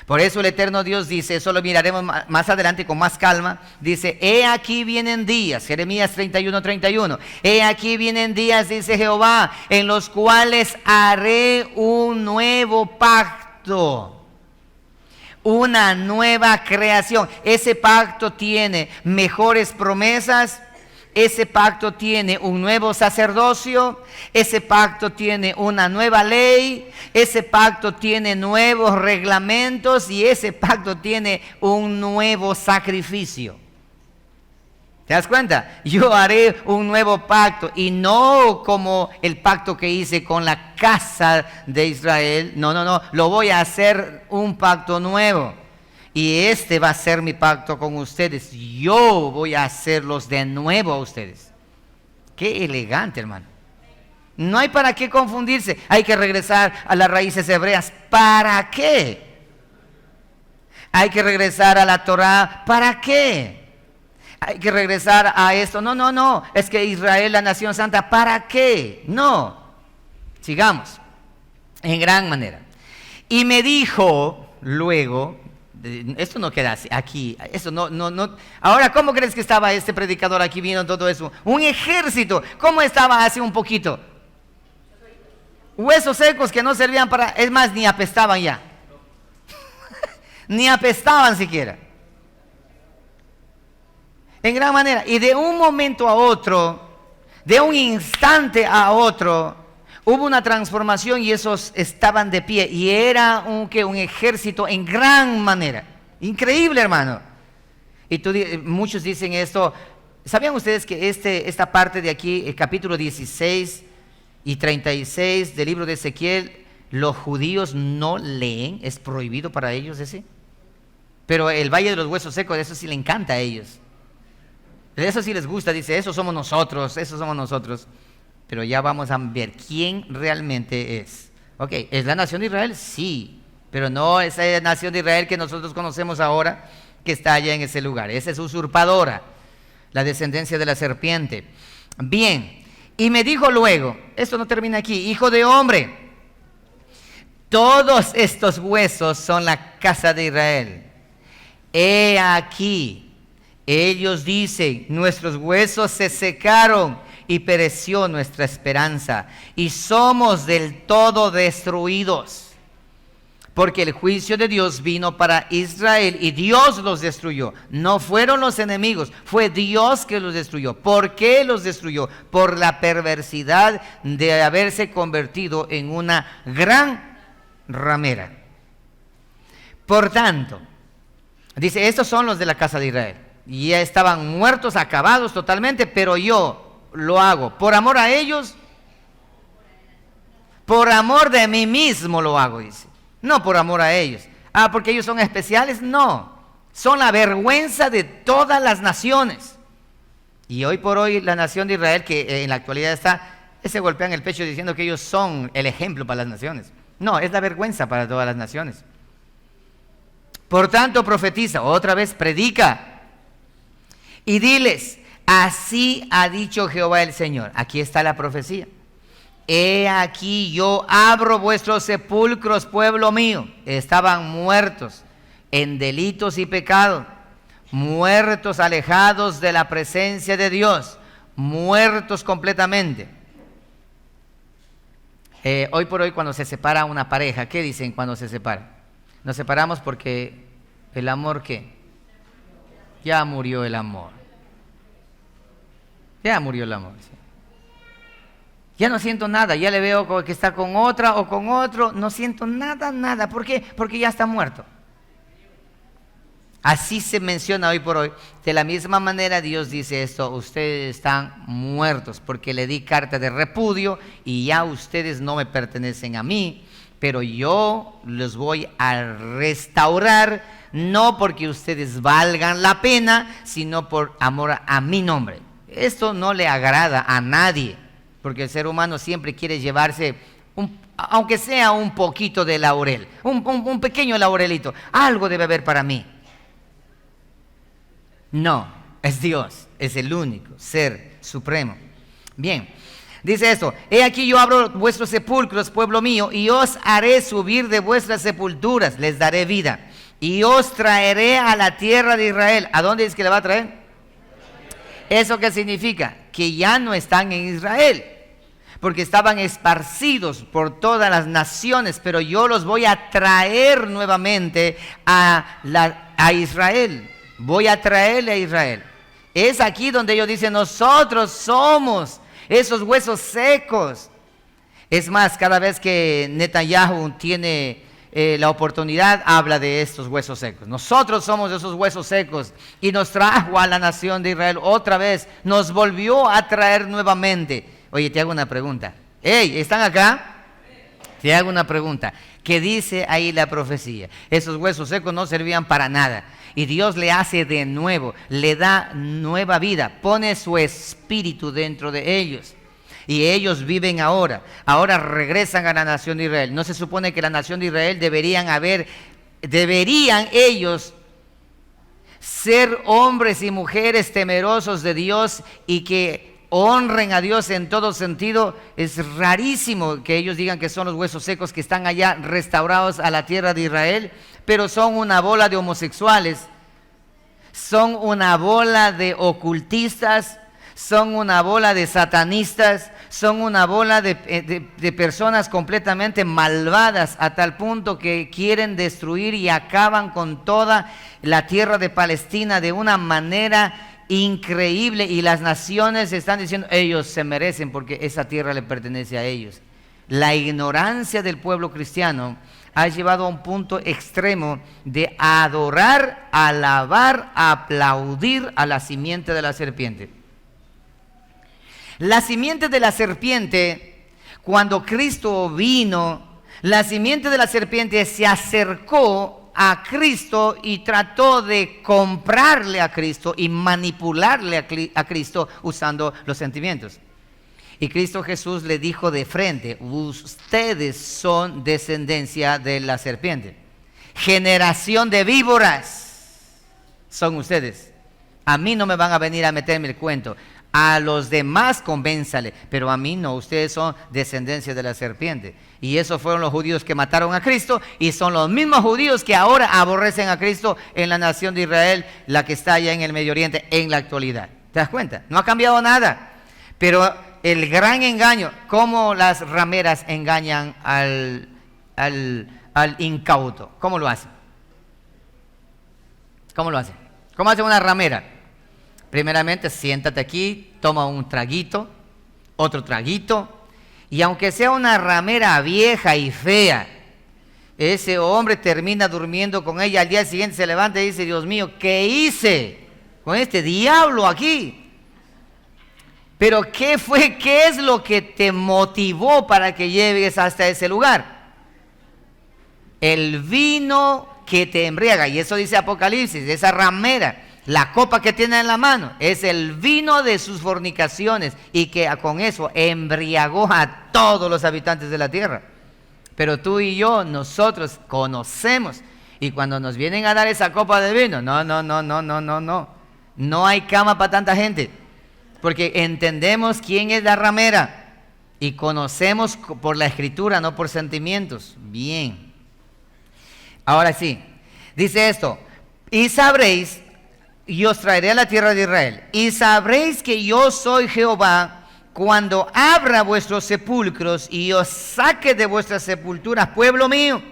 Por eso el eterno Dios dice, eso lo miraremos más adelante con más calma, dice, he aquí vienen días, Jeremías 31:31, he aquí vienen días, dice Jehová, en los cuales haré un nuevo pacto, una nueva creación. Ese pacto tiene mejores promesas. Ese pacto tiene un nuevo sacerdocio, ese pacto tiene una nueva ley, ese pacto tiene nuevos reglamentos y ese pacto tiene un nuevo sacrificio. ¿Te das cuenta? Yo haré un nuevo pacto y no como el pacto que hice con la casa de Israel. No, lo voy a hacer un pacto nuevo. Y este va a ser mi pacto con ustedes. Yo voy a hacerlos de nuevo a ustedes. Qué elegante, hermano. No hay para qué confundirse. Hay que regresar a las raíces hebreas. ¿Para qué? Hay que regresar a la Torá. ¿Para qué? Hay que regresar a esto. No. Es que Israel, la nación santa. ¿Para qué? No. Sigamos. En gran manera. Y me dijo luego... Esto no queda aquí, eso no. Ahora, ¿cómo crees que estaba este predicador aquí viendo todo eso? Un ejército. ¿Cómo estaba hace un poquito? Huesos secos que no servían para, es más, ni apestaban ya. Ni apestaban siquiera. En gran manera. Y de un momento a otro, de un instante a otro, hubo una transformación y esos estaban de pie. Y era un ejército en gran manera. Increíble, hermano. Y muchos dicen esto. ¿Sabían ustedes que esta parte de aquí, el capítulo 16 y 36 del libro de Ezequiel, los judíos no leen? Es prohibido para ellos ese. Pero el Valle de los Huesos Secos, eso sí le encanta a ellos. Eso sí les gusta, dice, eso somos nosotros. Pero ya vamos a ver quién realmente es. Ok, ¿es la nación de Israel? Sí, pero no esa nación de Israel que nosotros conocemos ahora, que está allá en ese lugar. Esa es usurpadora, la descendencia de la serpiente. Bien, y me dijo luego, esto no termina aquí, hijo de hombre, todos estos huesos son la casa de Israel. He aquí, ellos dicen, nuestros huesos se secaron y pereció nuestra esperanza, y somos del todo destruidos, porque el juicio de Dios vino para Israel y Dios los destruyó. No fueron los enemigos, fue Dios que los destruyó. ¿Por qué los destruyó? Por la perversidad de haberse convertido en una gran ramera. Por tanto, dice, estos son los de la casa de Israel, y ya estaban muertos, acabados totalmente, pero yo lo hago por amor a ellos, por amor de mí mismo lo hago, dice. No por amor a ellos. Porque ellos son especiales, no. Son la vergüenza de todas las naciones. Y hoy por hoy la nación de Israel, que en la actualidad se golpea en el pecho diciendo que ellos son el ejemplo para las naciones. No, es la vergüenza para todas las naciones. Por tanto, profetiza, otra vez predica, y diles, así ha dicho Jehová el Señor. Aquí está la profecía. He aquí yo abro vuestros sepulcros, pueblo mío. Estaban muertos en delitos y pecados, muertos alejados de la presencia de Dios, muertos completamente. Hoy por hoy cuando se separa una pareja, ¿qué dicen cuando se separa? Nos separamos porque el amor, ¿qué? Ya murió el amor. Ya murió el amor. ¿Sí? Ya no siento nada, ya le veo que está con otra o con otro, no siento nada. ¿Por qué? Porque ya está muerto. Así se menciona hoy por hoy. De la misma manera Dios dice esto: ustedes están muertos porque le di carta de repudio y ya ustedes no me pertenecen a mí, pero yo los voy a restaurar, no porque ustedes valgan la pena, sino por amor a mi nombre. Esto no le agrada a nadie, porque el ser humano siempre quiere llevarse, aunque sea un poquito de laurel, un pequeño laurelito. Algo debe haber para mí. No, es Dios, es el único ser supremo. Bien, dice esto: he aquí yo abro vuestros sepulcros, pueblo mío, y os haré subir de vuestras sepulturas, les daré vida, y os traeré a la tierra de Israel. ¿A dónde es que le va a traer? ¿Eso qué significa? Que ya no están en Israel, porque estaban esparcidos por todas las naciones, pero yo los voy a traer nuevamente a Israel. Voy a traerle a Israel. Es aquí donde ellos dicen: nosotros somos esos huesos secos. Es más, cada vez que Netanyahu tiene la oportunidad, habla de estos huesos secos. Nosotros somos esos huesos secos, y nos trajo a la nación de Israel otra vez, nos volvió a traer nuevamente. Oye, te hago una pregunta. Hey, ¿están acá? Te hago una pregunta. ¿Qué dice ahí la profecía? Esos huesos secos no servían para nada, y Dios le hace de nuevo, le da nueva vida, pone su espíritu dentro de ellos, y ellos viven ahora regresan a la nación de Israel. ¿No se supone que la nación de Israel deberían ellos ser hombres y mujeres temerosos de Dios y que honren a Dios en todo sentido? Es rarísimo que ellos digan que son los huesos secos que están allá restaurados a la tierra de Israel, pero son una bola de homosexuales, son una bola de ocultistas, son una bola de satanistas, son una bola de personas completamente malvadas, a tal punto que quieren destruir y acaban con toda la tierra de Palestina de una manera increíble, y las naciones están diciendo: ellos se merecen porque esa tierra le pertenece a ellos. La ignorancia del pueblo cristiano ha llevado a un punto extremo de adorar, alabar, aplaudir a la simiente de la serpiente. La simiente de la serpiente, cuando Cristo vino, la simiente de la serpiente se acercó a Cristo y trató de comprarle a Cristo y manipularle a Cristo usando los sentimientos. Y Cristo Jesús le dijo de frente: ustedes son descendencia de la serpiente, generación de víboras son ustedes. A mí no me van a venir a meterme el cuento. A los demás convénzale, pero a mí no. Ustedes son descendencia de la serpiente. Y esos fueron los judíos que mataron a Cristo, y son los mismos judíos que ahora aborrecen a Cristo en la nación de Israel, la que está allá en el Medio Oriente en la actualidad. ¿Te das cuenta? No ha cambiado nada. Pero el gran engaño, cómo las rameras engañan al incauto. ¿Cómo lo hacen? ¿Cómo lo hacen? ¿Cómo hace una ramera? Primeramente, siéntate aquí, toma un traguito, otro traguito, y aunque sea una ramera vieja y fea, ese hombre termina durmiendo con ella. Al día siguiente se levanta y dice: Dios mío, ¿qué hice con este diablo aquí? Pero ¿qué es lo que te motivó para que llegues hasta ese lugar? El vino que te embriaga, y eso dice Apocalipsis, esa ramera. La copa que tiene en la mano es el vino de sus fornicaciones, y que con eso embriagó a todos los habitantes de la tierra. Pero tú y yo, nosotros conocemos, y cuando nos vienen a dar esa copa de vino, no hay cama para tanta gente, porque entendemos quién es la ramera y conocemos por la escritura, no por sentimientos. Bien, ahora sí, dice esto: y sabréis, y os traeré a la tierra de Israel, y sabréis que yo soy Jehová, cuando abra vuestros sepulcros y os saque de vuestras sepulturas, pueblo mío.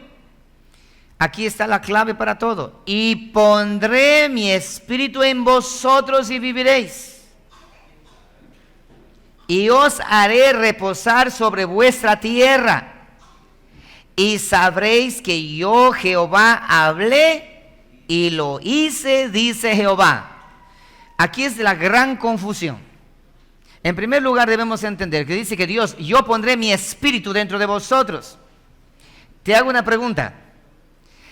Aquí está la clave para todo: y pondré mi espíritu en vosotros y viviréis, y os haré reposar sobre vuestra tierra, y sabréis que yo Jehová hablé y lo hice, dice Jehová. Aquí es la gran confusión. En primer lugar debemos entender que dice que Dios, yo pondré mi espíritu dentro de vosotros. Te hago una pregunta.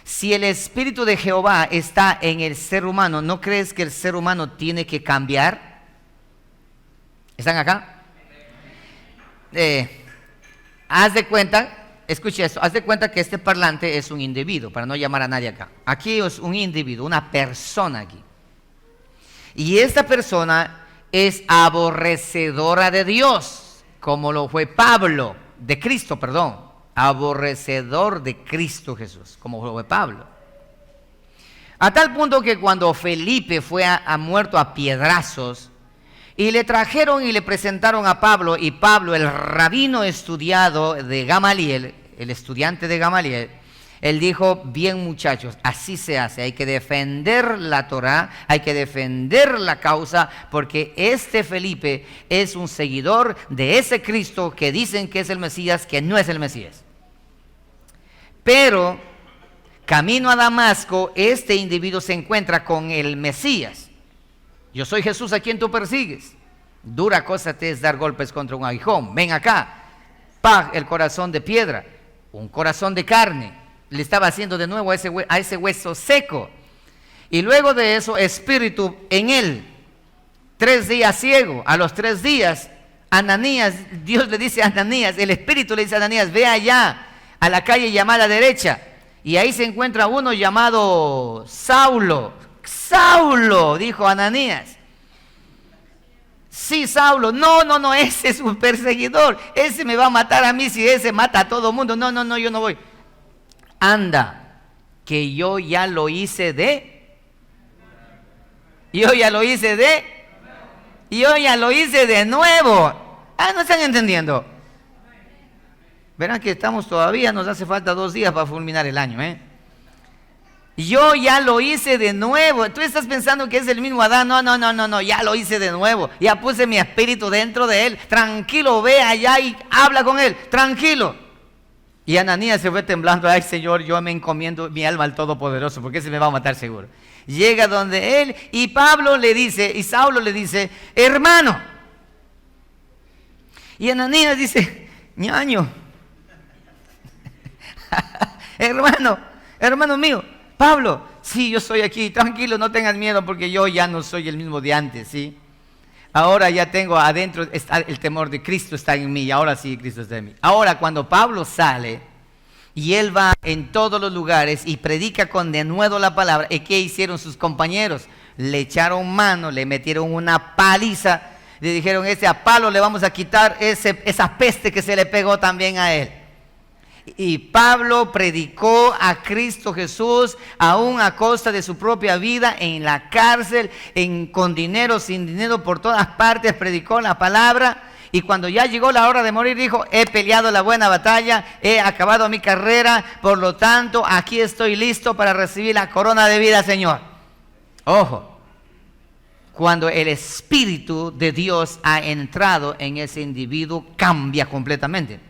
Si el espíritu de Jehová está en el ser humano, ¿no crees que el ser humano tiene que cambiar? ¿Están acá? Haz de cuenta, escuche esto, haz de cuenta que este parlante es un individuo, para no llamar a nadie acá. Aquí es un individuo, una persona aquí. Y esta persona es aborrecedora de Dios, como lo fue Pablo, de Cristo, perdón. Aborrecedor de Cristo Jesús, como lo fue Pablo. A tal punto que cuando Felipe fue muerto a piedrazos, y le trajeron y le presentaron a Pablo, y Pablo, el rabino estudiado de Gamaliel, el estudiante de Gamaliel, él dijo, bien muchachos, así se hace, hay que defender la Torá, hay que defender la causa, porque este Felipe es un seguidor de ese Cristo que dicen que es el Mesías, que no es el Mesías. Pero, camino a Damasco, este individuo se encuentra con el Mesías. Yo soy Jesús a quien tú persigues. Dura cosa te es dar golpes contra un aguijón. Ven acá. ¡Pah! El corazón de piedra. Un corazón de carne. Le estaba haciendo de nuevo a ese hueso seco. Y luego de eso, espíritu en él. 3 días ciego. A los 3 días, Ananías, Dios le dice a Ananías, el espíritu le dice a Ananías, ve allá a la calle llamada derecha. Y ahí se encuentra uno llamado Saulo. Saulo, dijo Ananías. Sí, Saulo. No, ese es un perseguidor. Ese me va a matar a mí si ese mata a todo mundo. No, yo no voy. Anda, que yo ya lo hice de. Yo ya lo hice de nuevo. No están entendiendo. Verán que estamos todavía, nos hace falta 2 días para fulminar el año, Yo ya lo hice de nuevo. Tú estás pensando que es el mismo Adán. No, ya lo hice de nuevo. Ya puse mi espíritu dentro de él. Tranquilo, ve allá y habla con él. Tranquilo. Y Ananías se fue temblando. Ay, Señor, yo me encomiendo mi alma al Todopoderoso, porque ese me va a matar seguro. Llega donde él y Saulo le dice, hermano. Y Ananías dice, ñaño. hermano mío. Pablo, sí, yo estoy aquí, tranquilo, no tengas miedo porque yo ya no soy el mismo de antes, ¿sí? Ahora ya tengo adentro, el temor de Cristo está en mí, y ahora sí Cristo está en mí. Ahora cuando Pablo sale y él va en todos los lugares y predica con denuedo la palabra, ¿y qué hicieron sus compañeros? Le echaron mano, le metieron una paliza, le dijeron, a Pablo le vamos a quitar esa peste que se le pegó también a él. Y Pablo predicó a Cristo Jesús aún a costa de su propia vida, en la cárcel, con dinero, sin dinero, por todas partes predicó la palabra. Y cuando ya llegó la hora de morir dijo, he peleado la buena batalla, he acabado mi carrera, por lo tanto aquí estoy listo para recibir la corona de vida, Señor. Ojo, cuando el Espíritu de Dios ha entrado en ese individuo, cambia completamente.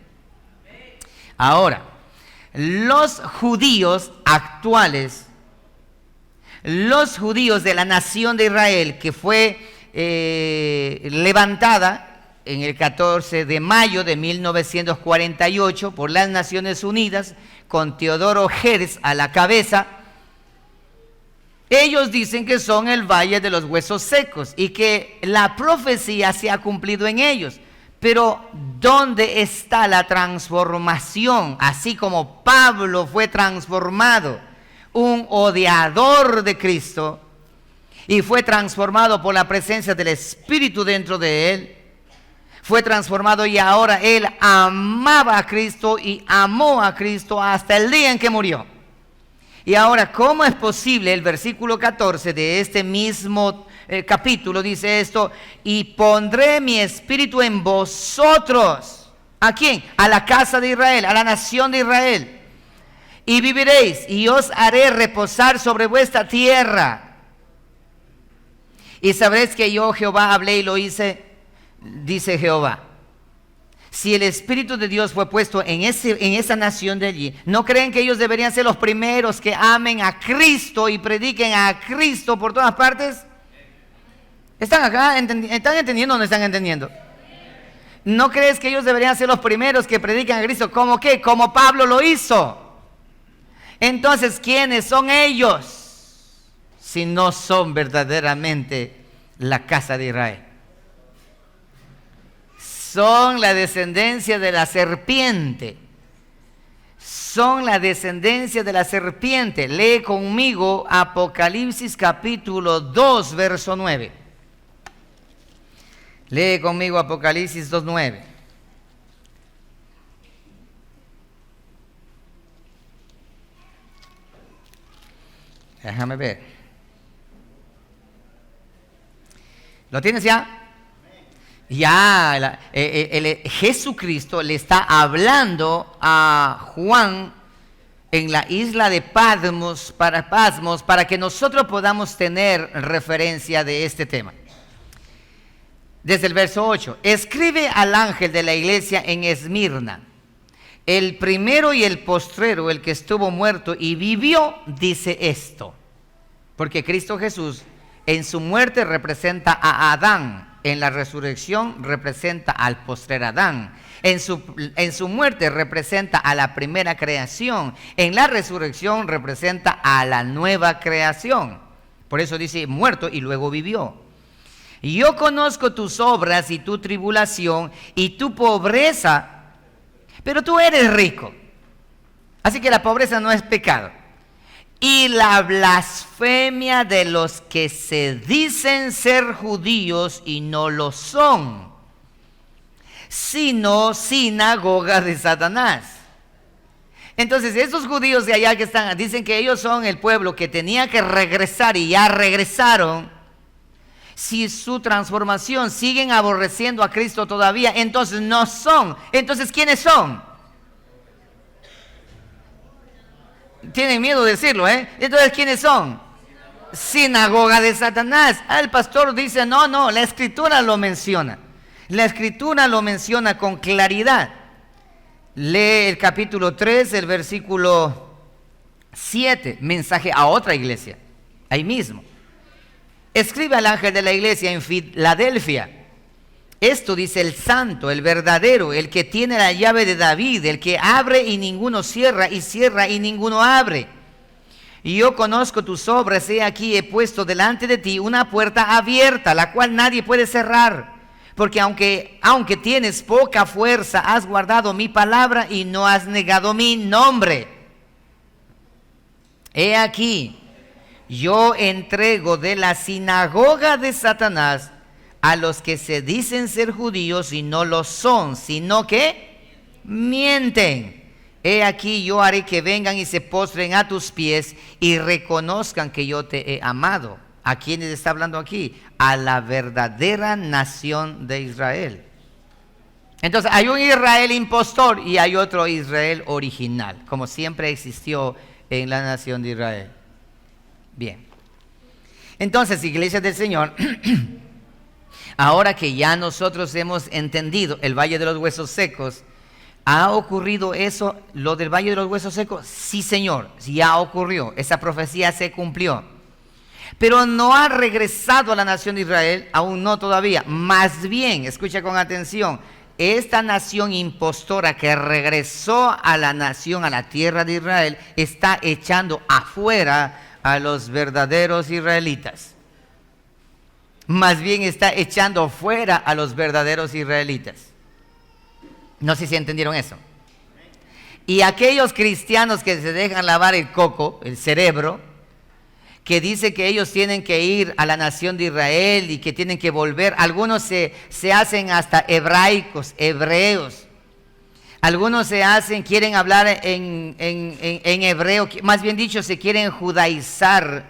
Ahora, los judíos actuales, los judíos de la nación de Israel, que fue levantada en el 14 de mayo de 1948 por las Naciones Unidas, con Teodoro Herzl a la cabeza, ellos dicen que son el valle de los huesos secos y que la profecía se ha cumplido en ellos. Pero ¿dónde está la transformación? Así como Pablo fue transformado, un odiador de Cristo, y fue transformado por la presencia del Espíritu dentro de él, fue transformado y ahora él amaba a Cristo y amó a Cristo hasta el día en que murió. Y ahora, ¿cómo es posible? El versículo 14 de este mismo capítulo dice esto, y pondré mi espíritu en vosotros. ¿A quién? A la casa de Israel, a la nación de Israel. Y viviréis, y os haré reposar sobre vuestra tierra. Y sabréis que yo, Jehová, hablé y lo hice, dice Jehová. Si el Espíritu de Dios fue puesto en esa nación de allí, ¿no creen que ellos deberían ser los primeros que amen a Cristo y prediquen a Cristo por todas partes? ¿Están acá? ¿Están entendiendo o no están entendiendo? ¿No crees que ellos deberían ser los primeros que prediquen a Cristo? ¿Cómo qué? Como Pablo lo hizo. Entonces, ¿quiénes son ellos? Si no son verdaderamente la casa de Israel. Son la descendencia de la serpiente. Son la descendencia de la serpiente. Lee conmigo Apocalipsis capítulo 2, verso 9. Lee conmigo Apocalipsis 2:9. Déjame ver. ¿Lo tienes ya? Ya, Jesucristo le está hablando a Juan en la isla de Patmos para que nosotros podamos tener referencia de este tema. Desde el verso 8, escribe al ángel de la iglesia en Esmirna, el primero y el postrero, el que estuvo muerto y vivió, dice esto. Porque Cristo Jesús en su muerte representa a Adán, en la resurrección representa al postrer Adán. En su muerte representa a la primera creación. En la resurrección representa a la nueva creación. Por eso dice muerto y luego vivió. Yo conozco tus obras y tu tribulación y tu pobreza, pero tú eres rico. Así que la pobreza no es pecado. Y la blasfemia de los que se dicen ser judíos y no lo son, sino sinagoga de Satanás. Entonces, esos judíos de allá que están, dicen que ellos son el pueblo que tenía que regresar y ya regresaron. Si su transformación siguen aborreciendo a Cristo todavía, entonces no son. Entonces, ¿quiénes son? Tienen miedo de decirlo, ¿eh? Entonces, ¿quiénes son? Sinagoga de Satanás. El pastor dice, no, la Escritura lo menciona. La Escritura lo menciona con claridad. Lee el capítulo 3, el versículo 7, mensaje a otra iglesia, ahí mismo. Escribe al ángel de la iglesia en Filadelfia. Esto dice el santo, el verdadero, el que tiene la llave de David, el que abre y ninguno cierra, y cierra y ninguno abre. Y yo conozco tus obras, he aquí he puesto delante de ti una puerta abierta, la cual nadie puede cerrar. Porque aunque tienes poca fuerza, has guardado mi palabra y no has negado mi nombre. He aquí, yo entrego de la sinagoga de Satanás a los que se dicen ser judíos y no lo son, sino que mienten. He aquí, yo haré que vengan y se postren a tus pies y reconozcan que yo te he amado. ¿A quiénes está hablando aquí? A la verdadera nación de Israel. Entonces, hay un Israel impostor y hay otro Israel original, como siempre existió en la nación de Israel. Bien. Entonces, iglesia del Señor, ahora que ya nosotros hemos entendido el Valle de los Huesos Secos, ¿ha ocurrido eso, lo del Valle de los Huesos Secos? Sí, Señor, ya ocurrió. Esa profecía se cumplió. Pero no ha regresado a la nación de Israel, aún no todavía. Más bien, escucha con atención, esta nación impostora que regresó a la nación, a la tierra de Israel, está echando afuera a los verdaderos israelitas. Más bien está echando fuera a los verdaderos israelitas. No sé si entendieron eso. Y aquellos cristianos que se dejan lavar el coco, el cerebro, que dice que ellos tienen que ir a la nación de Israel y que tienen que volver. Algunos se hacen hasta hebraicos, hebreos. Algunos quieren hablar en hebreo, más bien dicho, se quieren judaizar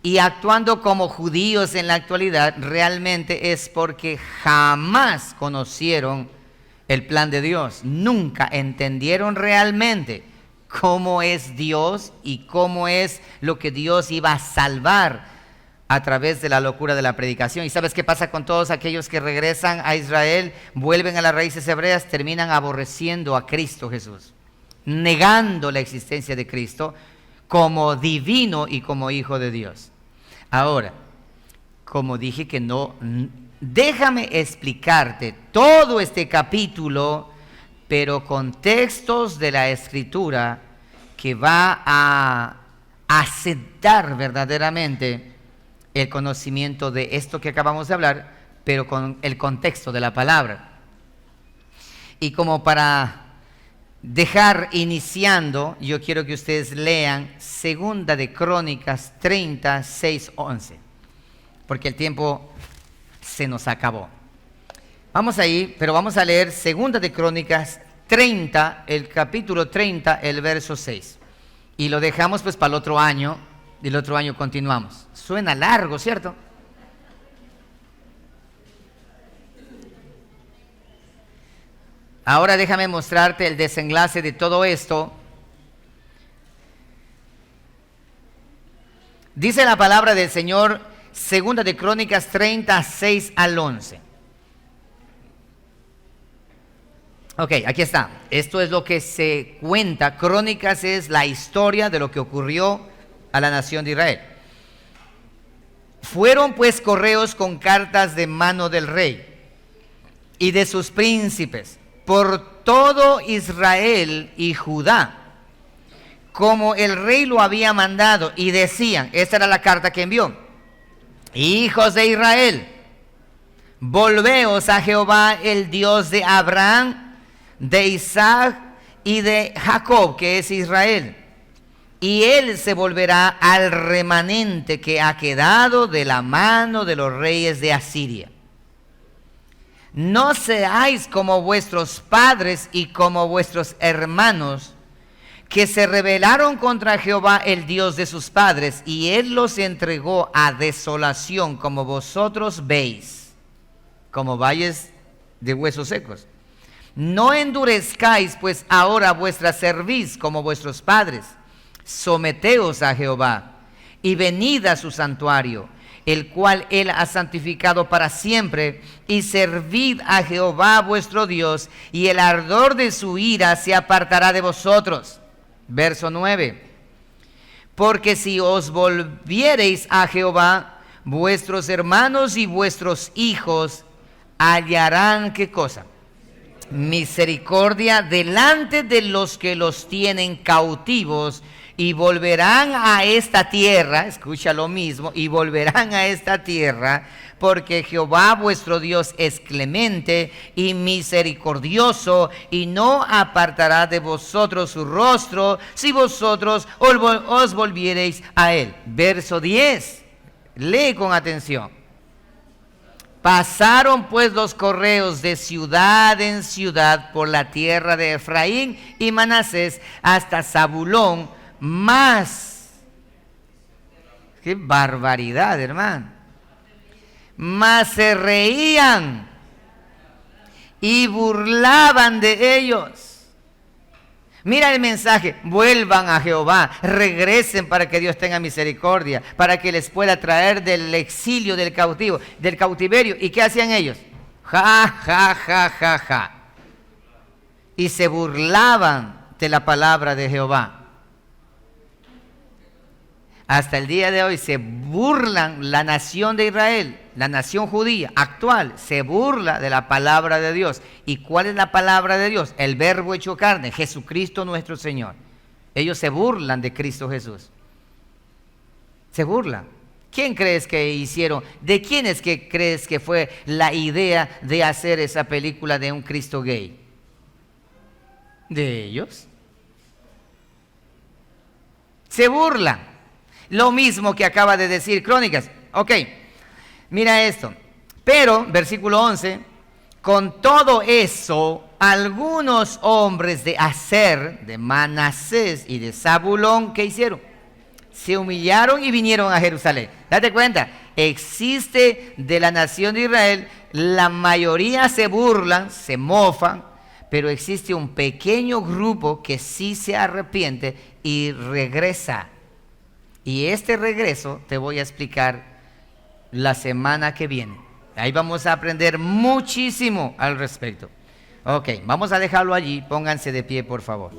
y actuando como judíos en la actualidad, realmente es porque jamás conocieron el plan de Dios. Nunca entendieron realmente cómo es Dios y cómo es lo que Dios iba a salvar a través de la locura de la predicación. ¿Y sabes qué pasa con todos aquellos que regresan a Israel, vuelven a las raíces hebreas? Terminan aborreciendo a Cristo Jesús, negando la existencia de Cristo como divino y como Hijo de Dios. Ahora, como dije que no, déjame explicarte todo este capítulo, pero con textos de la Escritura que va a asentar verdaderamente el conocimiento de esto que acabamos de hablar, pero con el contexto de la palabra. Y como para dejar iniciando, yo quiero que ustedes lean Segunda de Crónicas 30, 6, 11, porque el tiempo se nos acabó. Vamos ahí, pero vamos a leer Segunda de Crónicas 30, el capítulo 30, el verso 6. Y lo dejamos pues para el otro año, y el otro año continuamos. Suena largo, ¿cierto? Ahora déjame mostrarte el desenlace de todo esto. Dice la palabra del Señor, Segunda de Crónicas 30, 6 al 11. Ok, aquí está. Esto es lo que se cuenta. Crónicas es la historia de lo que ocurrió a la nación de Israel. Fueron pues correos con cartas de mano del rey y de sus príncipes por todo Israel y Judá, como el rey lo había mandado, y decían, esta era la carta que envió: hijos de Israel, volveos a Jehová, el Dios de Abraham, de Isaac y de Jacob, que es Israel, y él se volverá al remanente que ha quedado de la mano de los reyes de Asiria. No seáis como vuestros padres y como vuestros hermanos, que se rebelaron contra Jehová, el Dios de sus padres, y él los entregó a desolación, como vosotros veis, como valles de huesos secos. No endurezcáis pues ahora vuestra cerviz como vuestros padres. Someteos a Jehová y venid a su santuario, el cual él ha santificado para siempre, y servid a Jehová vuestro Dios, y el ardor de su ira se apartará de vosotros. Verso 9. Porque si os volviereis a Jehová, vuestros hermanos y vuestros hijos hallarán, ¿qué cosa? Misericordia delante de los que los tienen cautivos, y volverán a esta tierra. Escucha lo mismo: y volverán a esta tierra, porque Jehová vuestro Dios es clemente y misericordioso, y no apartará de vosotros su rostro, si vosotros os volviereis a él. Verso 10, lee con atención. Pasaron pues los correos de ciudad en ciudad por la tierra de Efraín y Manasés hasta Zabulón, más. ¡Qué barbaridad, hermano! Mas se reían y burlaban de ellos. Mira el mensaje: vuelvan a Jehová, regresen para que Dios tenga misericordia, para que les pueda traer del exilio, del cautiverio. ¿Y qué hacían ellos? Ja, ja, ja, ja, ja. Y se burlaban de la palabra de Jehová. Hasta el día de hoy se burlan la nación de Israel, la nación judía actual, se burla de la palabra de Dios. ¿Y cuál es la palabra de Dios? El verbo hecho carne, Jesucristo nuestro Señor. Ellos se burlan de Cristo Jesús. Se burlan. ¿Quién crees que hicieron? ¿De quién es que crees que fue la idea de hacer esa película de un Cristo gay? ¿De ellos? Se burlan. Lo mismo que acaba de decir Crónicas. Ok, mira esto. Pero, versículo 11, con todo eso, algunos hombres de Aser, de Manasés y de Zabulón, ¿qué hicieron? Se humillaron y vinieron a Jerusalén. Date cuenta, existe de la nación de Israel, la mayoría se burlan, se mofan, pero existe un pequeño grupo que sí se arrepiente y regresa. Y este regreso te voy a explicar la semana que viene. Ahí vamos a aprender muchísimo al respecto. Ok, vamos a dejarlo allí. Pónganse de pie, por favor.